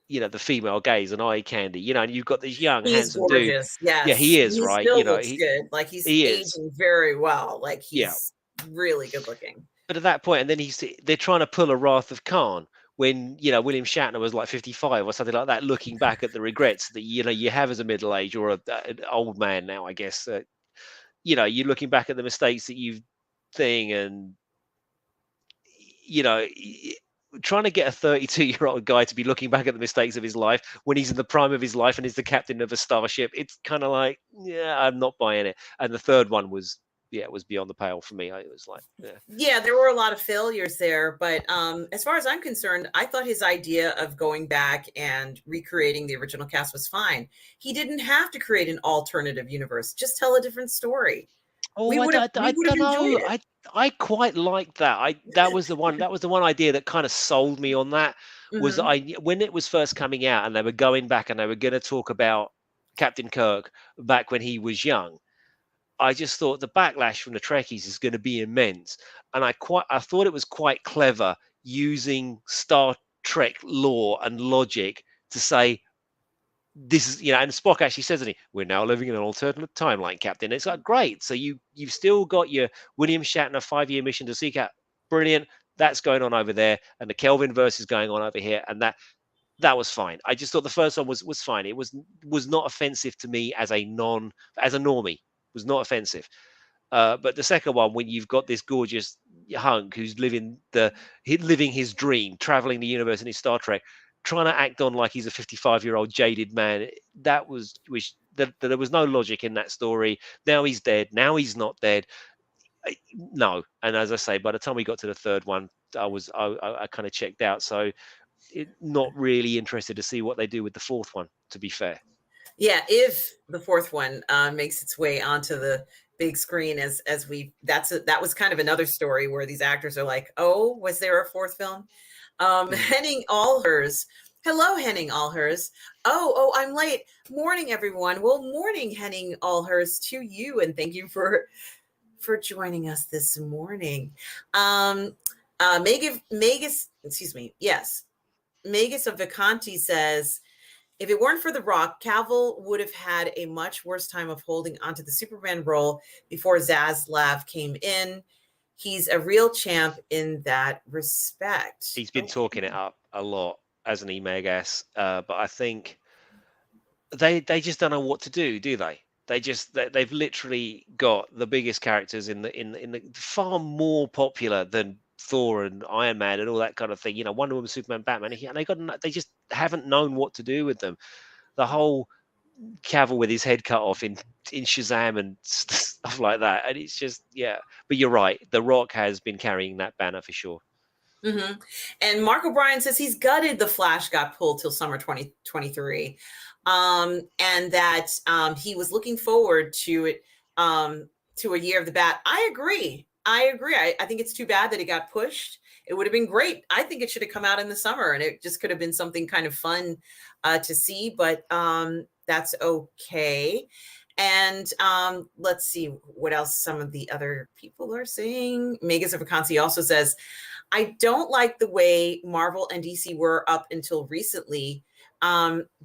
the female gaze and eye candy, and you've got this young, He's handsome dude. gorgeous. Yes. Yeah, he is, he right? Still looks good. Like he's aging very well. Like he's really good looking. But at that point, and then they're trying to pull a Wrath of Khan when William Shatner was like 55 or something like that, looking back at the regrets that you have as a middle age or an old man now, I guess. You're looking back at the mistakes that you've thing, and trying to get a 32-year-old guy to be looking back at the mistakes of his life when he's in the prime of his life and is the captain of a starship, it's kind of like, yeah, I'm not buying it. And the third one was, it was beyond the pale for me. It was like, yeah, there were a lot of failures there, but as far as I'm concerned, I thought his idea of going back and recreating the original cast was fine. He didn't have to create an alternative universe, just tell a different story. Oh, I don't know. I quite liked that. That was the one idea that kind of sold me on that. Was when it was first coming out and they were going back and they were going to talk about Captain Kirk back when he was young. I just thought the backlash from the Trekkies is going to be immense, and I thought it was quite clever using Star Trek lore and logic to say, this is, and Spock actually says, we're now living in an alternate timeline, Captain. It's like, great. So you've still got your William Shatner 5-year mission to seek out. Brilliant. That's going on over there, and the Kelvin verse is going on over here, and that was fine. I just thought the first one was fine. It was not offensive to me as a normie. Was not offensive. But the second one, when you've got this gorgeous hunk who's living his dream, traveling the universe in his Star Trek, trying to act on like he's a 55-year-old jaded man, there was no logic in that story. Now he's dead. Now he's not dead. No. And as I say, by the time we got to the third one, I kind of checked out. So not really interested to see what they do with the fourth one, to be fair. Yeah, if the fourth one makes its way onto the big screen, that was kind of another story where these actors are like, oh, was there a fourth film? Henning Allhers. Hello, Henning Allhers. Oh, I'm late. Morning, everyone. Well, morning, Henning Allhers, to you, and thank you for joining us this morning. Magus, excuse me. Yes, Magus of Vicanti says, if it weren't for The Rock, Cavill would have had a much worse time of holding onto the Superman role before Zaslav came in. He's a real champ in that respect. He's been talking it up a lot. as an emagas, but I think they just don't know what to do they? They've literally got the biggest characters in the far more popular than Thor and Iron Man and all that kind of thing. You know, Wonder Woman, Superman, Batman, and they just haven't known what to do with them. The whole Cavill with his head cut off in Shazam and stuff like that, and it's just yeah. But you're right, The Rock has been carrying that banner for sure. Mm-hmm. And Mark O'Brien says he's gutted the Flash got pulled till summer 2023. And that he was looking forward to it, to a year of the bat. I agree. I think it's too bad that it got pushed. It would have been great. I think it should have come out in the summer and it just could have been something kind of fun to see, but that's okay. And let's see what else some of the other people are saying. Megas of Vacancy also says, I don't like the way Marvel and DC were up until recently,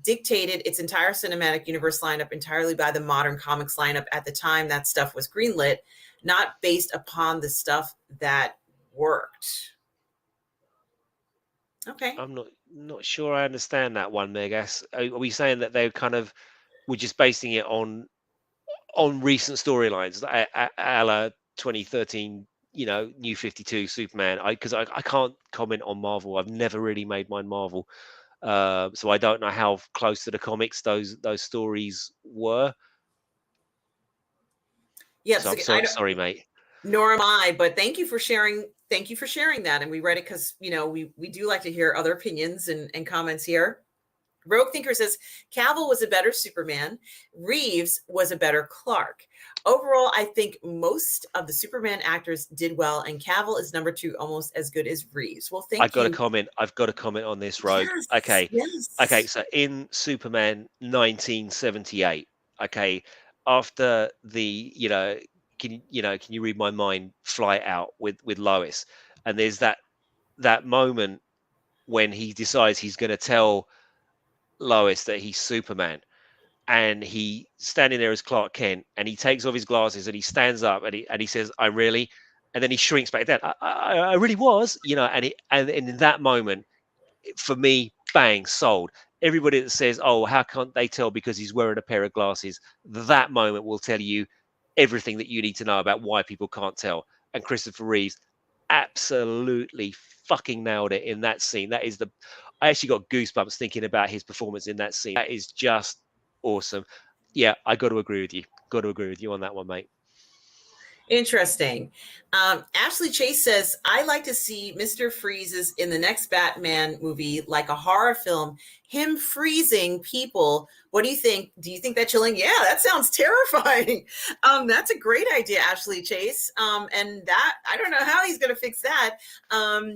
dictated its entire cinematic universe lineup entirely by the modern comics lineup at the time that stuff was greenlit, not based upon the stuff that worked. Okay. I'm not sure I understand that one, Megas. Are we saying that they kind of were just basing it on recent storylines, a la 2013, New 52, Superman? Because I can't comment on Marvel. I've never really made mine Marvel, so I don't know how close to the comics those stories were. Yeah, So I'm sorry, mate. nor am I, but thank you for sharing. Thank you for sharing that. And we read it because, we do like to hear other opinions and comments here. Rogue Thinker says Cavill was a better Superman. Reeves was a better Clark. Overall, I think most of the Superman actors did well, and Cavill is number 2, almost as good as Reeves. Well, I've thank got a you. comment. I've got a comment on this, Rogue. Yes, Okay. Okay. yes. So in Superman 1978, okay, after the, can you read my mind fly out with Lois? And there's that moment when he decides he's going to tell Lois that he's Superman, and he standing there as Clark Kent, and he takes off his glasses and he stands up and he says, "I really," and then he shrinks back down. I really was, and in that moment, for me, bang, sold. Everybody that says, "Oh, how can't they tell because he's wearing a pair of glasses?" That moment will tell you everything that you need to know about why people can't tell. And Christopher Reeves absolutely fucking nailed it in that scene. I actually got goosebumps thinking about his performance in that scene. That is just awesome. Yeah, I got to agree with you. Got to agree with you on that one, mate. Interesting. Ashley Chase says, I like to see Mr. Freeze's in the next Batman movie, like a horror film, him freezing people. What do you think? Do you think that's chilling? Yeah, that sounds terrifying. That's a great idea, Ashley Chase. And that, I don't know how he's going to fix that.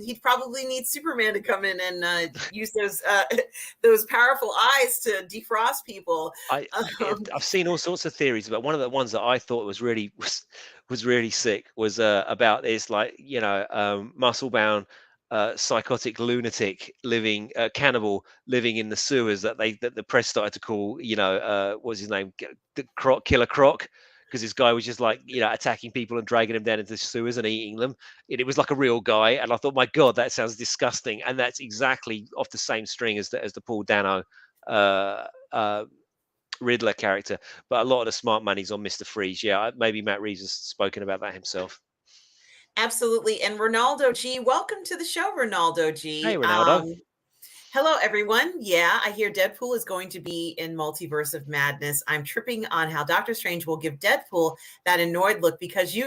He'd probably need Superman to come in and use those powerful eyes to defrost people. I've seen all sorts of theories, but one of the ones that I thought was really sick was about this, like, muscle bound psychotic lunatic living cannibal living in the sewers that the press started to call, what's his name, Killer Croc, because this guy was just like, attacking people and dragging them down into the sewers and eating them. It was like a real guy, and I thought, my God, that sounds disgusting. And that's exactly off the same string as the Paul Dano uh, uh, Riddler character, but a lot of the smart money's on Mr. Freeze. Yeah, maybe Matt Reeves has spoken about that himself. Absolutely. And Ronaldo G, welcome to the show, Ronaldo Hey, G. Ronaldo. Hello, everyone. Yeah, I hear Deadpool is going to be in Multiverse of Madness. I'm tripping on how Doctor Strange will give Deadpool that annoyed look because he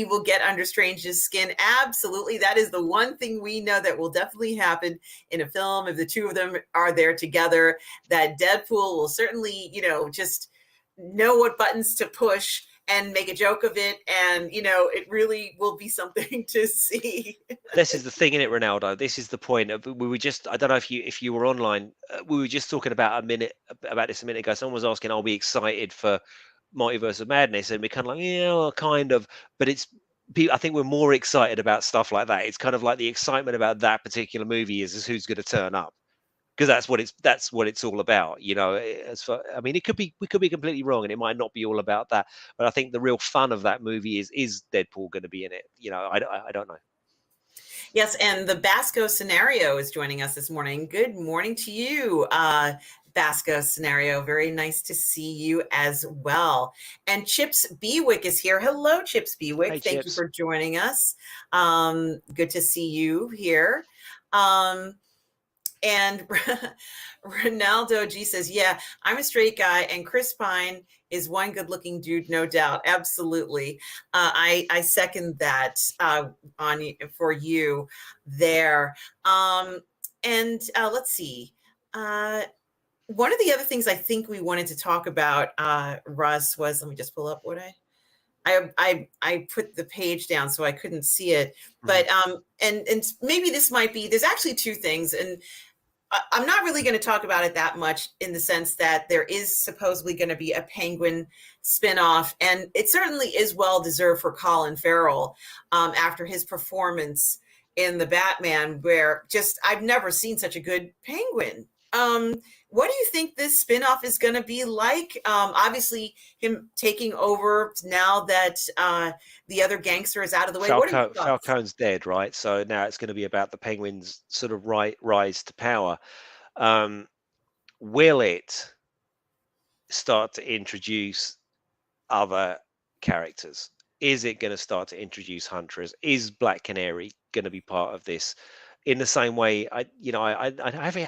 will get under Strange's skin. Absolutely. That is the one thing we know that will definitely happen in a film if the two of them are there together, that Deadpool will certainly, just know what buttons to push and make a joke of it. And, it really will be something to see. This is the thing, in it, Ronaldo. This is the point. We were just, I don't know if you were online. We were just talking about this a minute ago. Someone was asking, "Are we excited for Multiverse of Madness?" And we're kind of like, yeah, well, kind of. But I think we're more excited about stuff like that. It's kind of like the excitement about that particular movie is who's going to turn up, because that's what it's all about. I mean, we could be completely wrong, and it might not be all about that. But I think the real fun of that movie is Deadpool going to be in it? I don't know. Yes, and the Basco Scenario is joining us this morning. Good morning to you, Basco Scenario. Very nice to see you as well. And Chips Bewick is here. Hello, Chips Bewick. Hey, Thank you Chips. for joining us. Good to see you here. And Ronaldo G says, yeah, I'm a straight guy, and Chris Pine is one good looking dude, no doubt. Absolutely. I second that for you there. And let's see. One of the other things I think we wanted to talk about, Russ, was, let me just pull up what I put the page down so I couldn't see it. Mhm. But and maybe this might be, there's actually two things, and I'm not really going to talk about it that much, in the sense that there is supposedly going to be a Penguin spinoff, and it certainly is well deserved for Colin Farrell after his performance in the Batman, where just I've never seen such a good Penguin. What do you think this spinoff is going to be like? Obviously, him taking over now that the other gangster is out of the way. What are your thoughts? Falcone's dead, right? So now it's going to be about the Penguins' sort of rise to power. Um, will it start to introduce other characters? Is it going to start to introduce Huntress? Is Black Canary going to be part of this? In the same way, I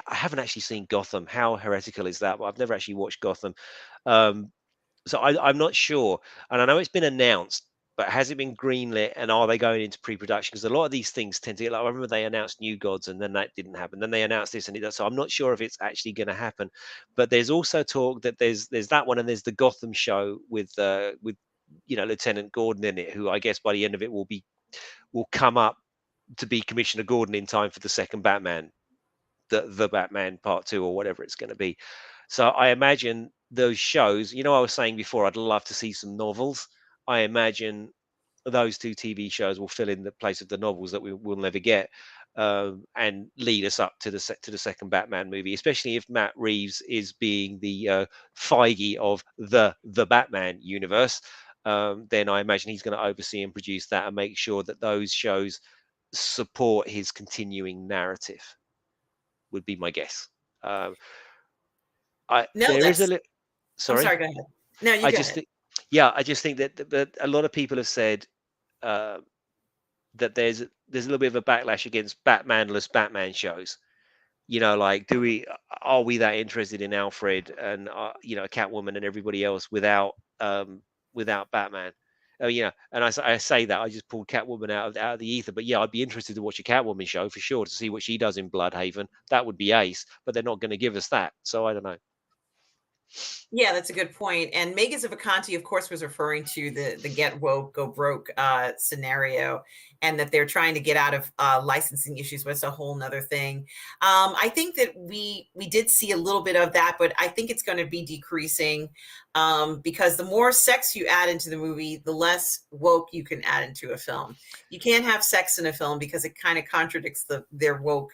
haven't actually seen Gotham. How heretical is that? Well, I've never actually watched Gotham. Um, so I'm not sure, and I know it's been announced, but has it been greenlit? And are they going into pre-production? Because a lot of these things tend to get like, I remember they announced New Gods, and then that didn't happen. Then they announced this, and it does. So I'm not sure if it's actually going to happen. But there's also talk that there's that one, and there's the Gotham show with Lieutenant Gordon in it, who I guess by the end of it will come up to be Commissioner Gordon in time for the second Batman, the Batman Part Two or whatever it's going to be. So I imagine those shows. I was saying before, I'd love to see some novels. I imagine those two TV shows will fill in the place of the novels that we will never get, and lead us up to the second Batman movie. Especially if Matt Reeves is being the Feige of the Batman universe, then I imagine he's going to oversee and produce that and make sure that those shows support his continuing narrative. Would be my guess. Um, I No, there is a that's, little. I'm Sorry, sorry, go ahead. No, you I go just ahead. think, yeah, I just think that a lot of people have said uh, that there's a little bit of a backlash against Batmanless Batman shows. Like, are we that interested in Alfred and Catwoman and everybody else without Batman? Oh yeah, and I say that I just pulled Catwoman out of the ether, but yeah, I'd be interested to watch a Catwoman show for sure to see what she does in Bloodhaven. That would be ace, but they're not going to give us that, so I don't know. Yeah, that's a good point. And Megas of Acanti, of course, was referring to the get woke, go broke scenario, and that they're trying to get out of licensing issues, but it's a whole nother thing. I think that we did see a little bit of that, but I think it's going to be decreasing, because the more sex you add into the movie, the less woke you can add into a film. You can't have sex in a film because it kind of contradicts their woke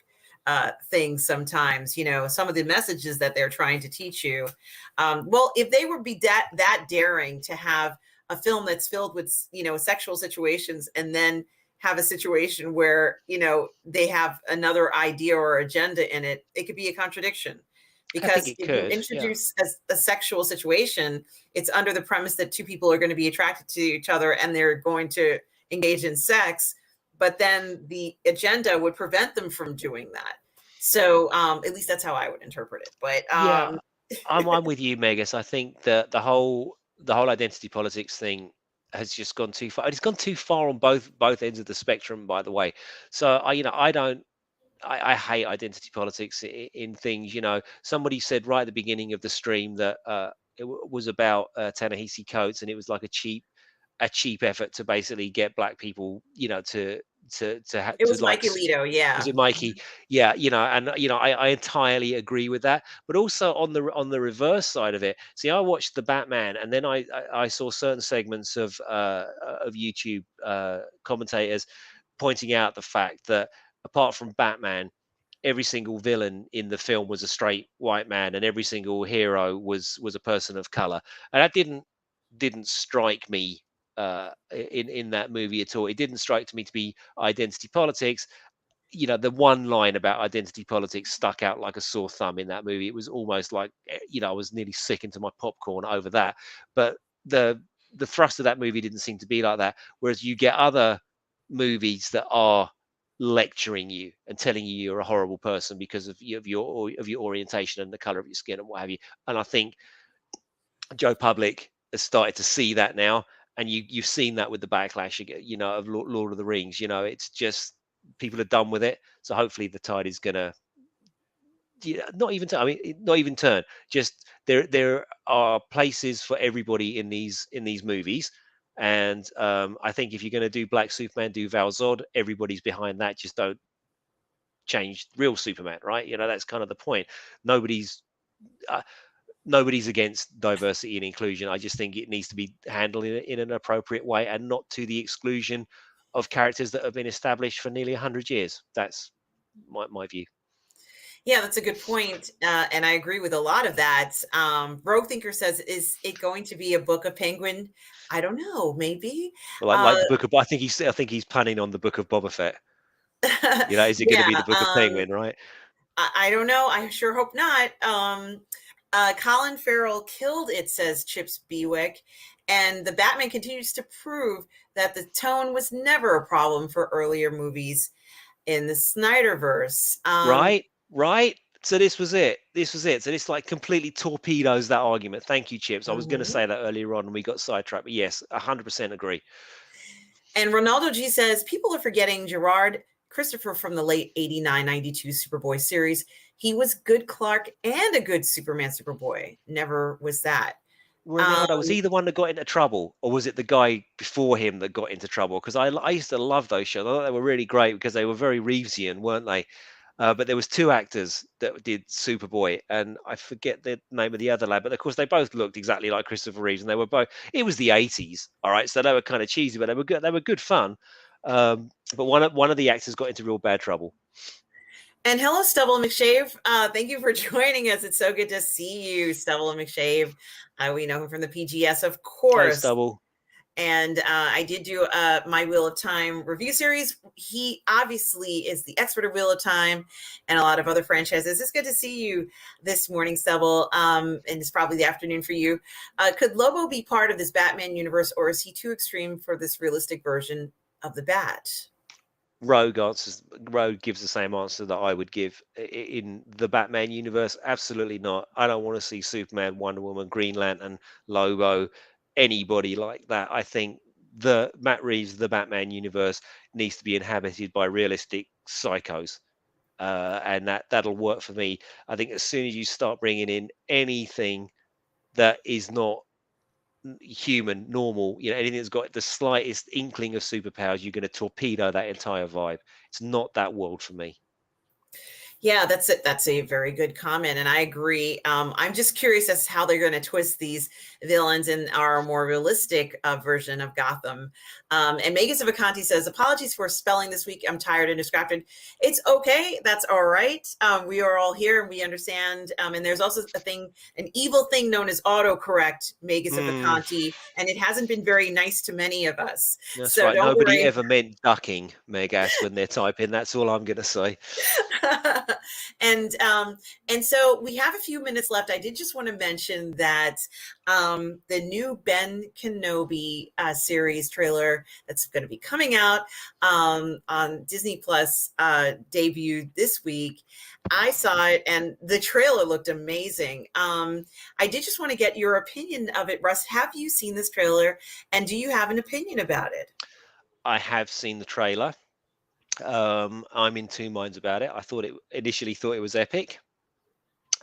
things sometimes. Some of the messages that they're trying to teach you. Well, if they would be that daring to have a film that's filled with sexual situations, and then have a situation where they have another idea or agenda in it, it could be a contradiction. I think Because it if you could, yeah. introduce a sexual situation, it's under the premise that two people are going to be attracted to each other and they're going to engage in sex, but then the agenda would prevent them from doing that. So at least that's how I would interpret it. But Yeah, I'm with you, Megas. I think that the whole identity politics thing has just gone too far. It's gone too far on both ends of the spectrum, by the way. So I don't. I hate identity politics in things. Somebody said right at the beginning of the stream that was about Ta-Nehisi Coates, and it was like a cheap effort to basically get black people, it to was like. Mikey Lito, Was yeah. it Mikey? Yeah, and I entirely agree with that. But also on the reverse side of it, see, I watched the Batman, and then I saw certain segments of YouTube commentators pointing out the fact that apart from Batman, every single villain in the film was a straight white man, and every single hero was a person of color, and that didn't strike me in that movie at all. It didn't strike me to be identity politics. you know, the one line about identity politics stuck out like a sore thumb in that movie. It was almost like, you know, I was nearly sick into my popcorn over that. But the the thrust of that movie didn't seem to be like that. Whereas you get other movies that are lecturing you and telling you you're a horrible person because of your orientation and the color of your skin and what have you. And I think Joe Public has started to see that now, and you've seen that with the backlash, you know, of Lord of the Rings. You know, it's just people are done with it. So hopefully the tide is gonna, yeah, not even turn. I mean, not even turn. Just there are places for everybody in these movies. And I think if you're going to do Black Superman, do Val Zod. Everybody's behind that. Just don't change real Superman, right? You know, that's kind of the point. Nobody's uh, nobody's against diversity and inclusion. I just think it needs to be handled in an appropriate way and not to the exclusion of characters that have been established for nearly 100 years. That's my view. Yeah, that's a good point. And I agree with a lot of that. Rogue Thinker says, is it going to be a book of Penguin? I don't know, maybe. Like the book of, I think he's punning on the book of Boba Fett. You know, is it going to Yeah, be the book of Penguin, right? I don't know. I sure hope not. Colin Farrell killed it, says Chips Bewick. And the Batman continues to prove that the tone was never a problem for earlier movies in the Snyderverse. Right, right. So this was it. This was it. So this like completely torpedoes that argument. Thank you, Chips. I was going to Mhm. say that earlier on and we got sidetracked. But yes, 100% agree. And Ronaldo G says people are forgetting Gerard Christopher from the late 89-92 Superboy series. He was good Clark and a good Superman Superboy. Never was that. Um, Ronaldo, was he the one that got into trouble, or was it the guy before him that got into trouble? Because I used to love those shows. I thought they were really great because they were very Reevesian, weren't they? But there was two actors that did Superboy, and I forget the name of the other lad. But of course, they both looked exactly like Christopher Reeves, and they were both. It was the '80s, all right, so they were kind of cheesy, but they were good. They were good fun. But one of the actors got into real bad trouble. and hello, Stubble and McShave. Thank you for joining us. It's so good to see you, Stubble and McShave. We know him from the PGS, of Hey, course. Stubble. And I did do my Wheel of Time review series. He obviously is the expert of Wheel of Time and a lot of other franchises. It's good to see you this morning, Stubble, and it's probably the afternoon for you. Could Lobo be part of this Batman universe, or is he too extreme for this realistic version of the Bat? Rogue gives the same answer that I would give in the Batman universe. Absolutely not. I don't want to see Superman, Wonder Woman, Green Lantern, Lobo, anybody like that. I think the Matt Reeves, the Batman universe needs to be inhabited by realistic psychos. And that'll work for me. I think as soon as you start bringing in anything that is not human, normal, you know, anything that's got the slightest inkling of superpowers, you're going to torpedo that entire vibe. It's not that world for me. Yeah, that's it. That's a very good comment, and I agree. I'm just curious as to how they're going to twist these villains in our more realistic version of Gotham. And Megas of Akanti says, "Apologies for spelling this week. I'm tired and distracted. It's okay. That's all right. We are all here and we understand. And there's also an evil thing known as autocorrect, Megas of Mm, Akanti, and it hasn't been very nice to many of us. that's So right. don't Nobody worry." ever meant ducking, Megas, when they're typing. That's all I'm going to say. and um, and so we have a few minutes left. I did just want to mention that the new Ben Kenobi series trailer that's going to be coming out on Disney Plus debuted this week. I saw it and the trailer looked amazing. I did just want to get your opinion of it, Russ. Have you seen this trailer and do you have an opinion about it? I have seen the trailer. I'm in two minds about it. I thought it initially thought it was epic,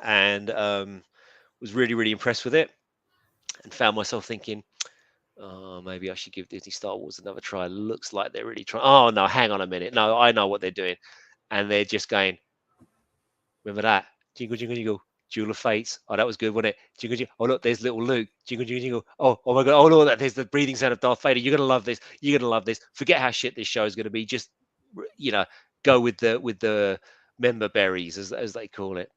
and was really really impressed with it, and found myself thinking, oh, maybe I should give Disney Star Wars another try. Looks like they're really trying. Oh no, hang on a minute. No, I know what they're doing, and they're just going. Remember that? Jingle, jingle, jingle. Jewel of Fates. Oh, that was good, wasn't it? Jingle, jingle. Oh, look, there's little Luke. Jingle, jingle, jingle. Oh, oh my God. Oh, look, there's the breathing sound of Darth Vader. You're gonna love this. You're gonna love this. Forget how shit this show is gonna be. Just, you know, go with the member berries as they call it.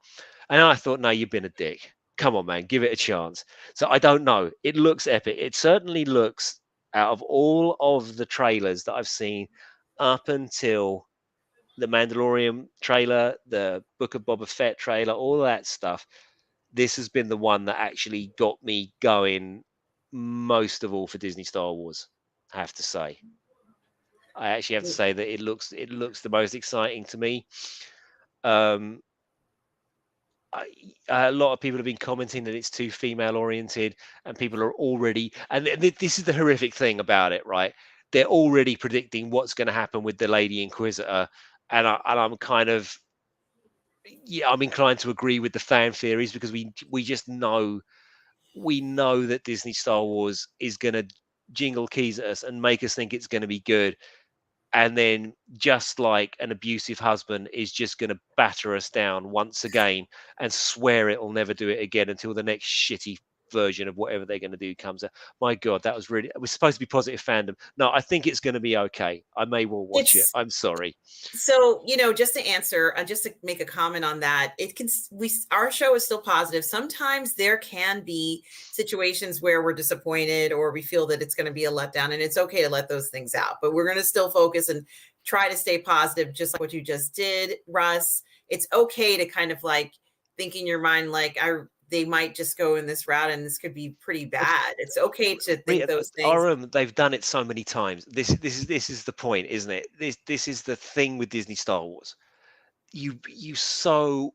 And I thought, no, you've been a dick. Come on, man, give it a chance. So I don't know. It looks epic. It certainly looks, out of all of the trailers that I've seen up until the Mandalorian trailer, the Book of Boba Fett trailer, all that stuff. This has been the one that actually got me going most of all for Disney Star Wars. I have to say, I actually have to say that it looks the most exciting to me. Um, I, a lot of people have been commenting that it's too female oriented, and people are already, and this is the horrific thing about it, right? They're already predicting what's going to happen with the Lady Inquisitor, and I'm kind of, yeah, I'm inclined to agree with the fan theories because we just know, we know that Disney Star Wars is going to jingle keys at us and make us think it's going to be good, and then just like an abusive husband is just going to batter us down once again and swear it'll never do it again until the next shitty version of whatever they're going to do comes out. My god, that was really, it was supposed to be positive fandom. No, I think it's going to be okay. I may well watch it. It's I'm sorry. So, just to answer, just to make a comment on that, our show is still positive. Sometimes there can be situations where we're disappointed or we feel that it's going to be a letdown, and it's okay to let those things out. But we're going to still focus and try to stay positive, just like what you just did, Russ. It's okay to kind of like think in your mind, like they might just go in this route and this could be pretty bad. It's okay to think Rita, those things. they've done it so many times. This is the point, isn't it? This is the thing with Disney Star Wars. You so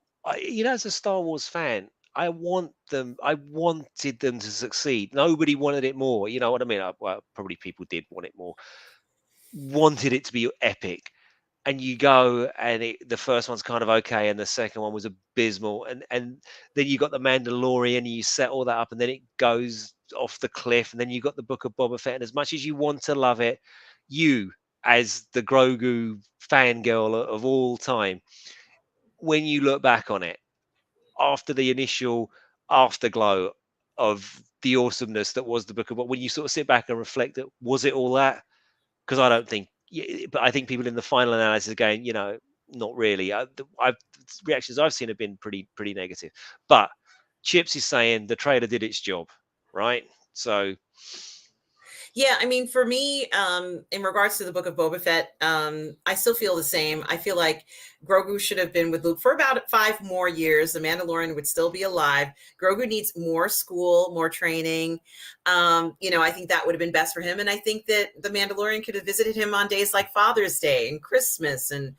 as a Star Wars fan, I wanted them to succeed. Nobody wanted it more. You know what I mean? Well, probably people did want it more. Wanted it to be epic. And you go and the first one's kind of okay, and the second one was abysmal, and then you got the Mandalorian, and you set all that up, and then it goes off the cliff, and then you got the Book of Boba Fett, and as much as you want to love it, you, as the Grogu fangirl of all time, when you look back on it after the initial afterglow of the awesomeness that was the Book of Boba, when you sort of sit back and reflect, that was it all that? Because I don't think, but I think people in the final analysis are going, not really. I've reactions I've seen have been pretty negative. But Chips is saying the trailer did its job, right? So Yeah, I mean, for me, in regards to the Book of Boba Fett, I still feel the same. I feel like Grogu should have been with Luke for about 5 more years. The Mandalorian would still be alive. Grogu needs more school, more training. I think that would have been best for him. And I think that the Mandalorian could have visited him on days like Father's Day and Christmas and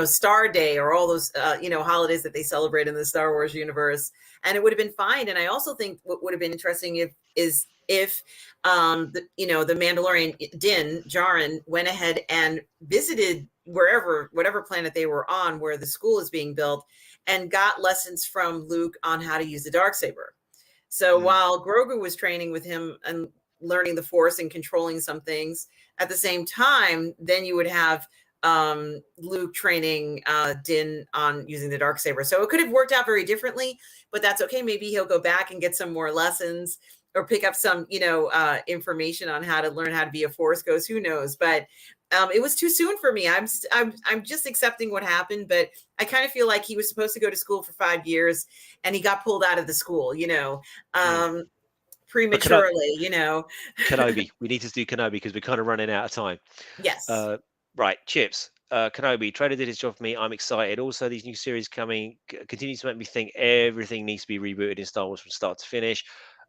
Star Day, or all those holidays that they celebrate in the Star Wars universe, and it would have been fine. And I also think what would have been interesting if the Mandalorian Din Djarin went ahead and visited whatever planet they were on, where the school is being built, and got lessons from Luke on how to use the darksaber. So while Grogu was training with him and learning the Force and controlling some things, at the same time, then you would have Luke training Din on using the darksaber. So it could have worked out very differently, but that's okay. Maybe he'll go back and get some more lessons, or pick up some, information on how to learn how to be a Force ghost. Who knows? But it was too soon for me. I'm just accepting what happened, but I kind of feel like he was supposed to go to school for 5 years, and he got pulled out of the school, but prematurely. Kenobi, we need to do Kenobi because we're kind of running out of time. Yes. Right, Chips. Kenobi, trailer did his job for me. I'm excited. Also, these new series coming continue to make me think everything needs to be rebooted in Star Wars from start to finish.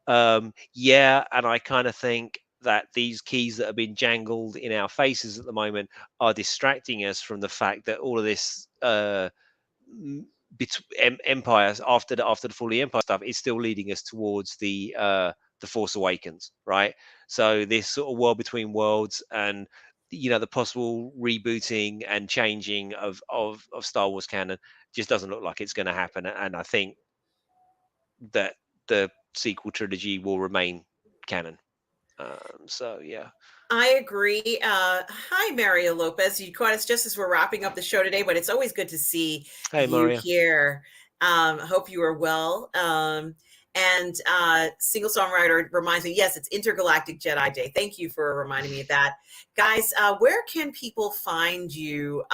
Yeah, and I kind of think that these keys that have been jangled in our faces at the moment are distracting us from the fact that all of this empires after the Fall of the Empire stuff is still leading us towards the Force Awakens, right? So this sort of world between worlds, and the possible rebooting and changing of Star Wars canon just doesn't look like it's going to happen. And I think that the sequel trilogy will remain canon. So yeah. I agree. Hi, Mario Lopez. You caught us just as we're wrapping up the show today, but it's always good to see Hey, you Mario. here. Hope you are well. And Single Songwriter reminds me, yes, it's Intergalactic Jedi Day. Thank you for reminding me of that. Guys, where can people find you,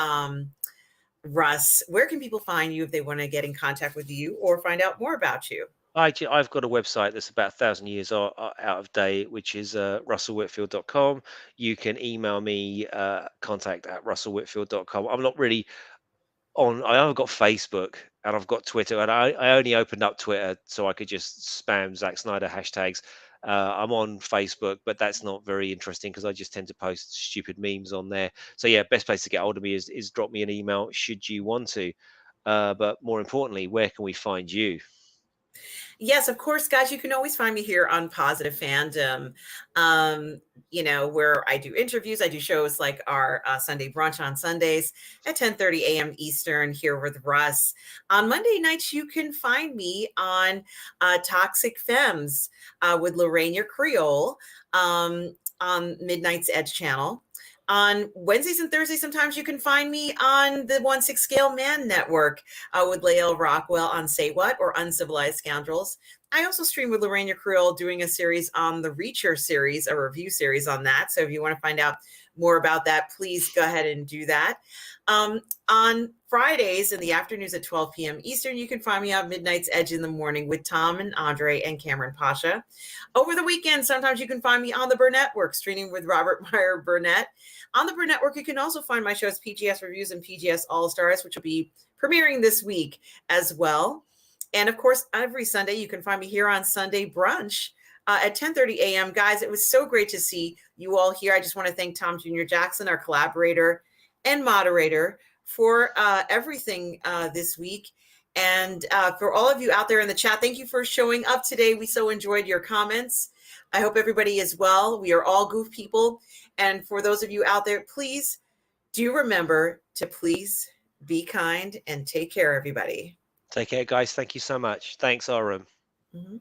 Russ? Where can people find you if they want to get in contact with you or find out more about you? I've got a website that's about 1,000 years out of date, which is russellwhitfield.com. You can email me, contact@russellwhitfield.com. I'm not really I've got Facebook and I've got Twitter, and I only opened up Twitter so I could just spam Zack Snyder hashtags. I'm on Facebook, but that's not very interesting because I just tend to post stupid memes on there. So yeah, best place to get hold of me is drop me an email should you want to. But more importantly, where can we find you? Yes, of course, guys. You can always find me here on Positive Fandom, where I do interviews. I do shows like our Sunday brunch on Sundays at 10:30 a.m. Eastern here with Russ. On Monday nights, you can find me on Toxic Femmes with Lorraine Creole on Midnight's Edge channel. On Wednesdays and Thursdays, sometimes you can find me on the 1/6 Scale Man Network with Lael Rockwell on Say What or Uncivilized Scoundrels. I also stream with Lorraine Creole doing a series on the Reacher series, a review series on that. So if you want to find out more about that, please go ahead and do that. On Fridays in the afternoons at 12 p.m. Eastern, you can find me on Midnight's Edge in the morning with Tom and Andre and Cameron Pasha. Over the weekend, sometimes you can find me on the Burnett Network, streaming with Robert Meyer Burnett. On the Burnett Network, you can also find my shows PGS Reviews and PGS All Stars, which will be premiering this week as well. And of course, every Sunday, you can find me here on Sunday Brunch at 10:30 a.m. Guys, it was so great to see you all here. I just want to thank Tom Jr. Jackson, our collaborator and moderator, for everything this week. And for all of you out there in the chat, thank you for showing up today. We so enjoyed your comments. I hope everybody is well. We are all goof people. And for those of you out there, please do remember to please be kind and take care, everybody. Take care, guys. Thank you so much. Thanks, Arum. Mm-hmm.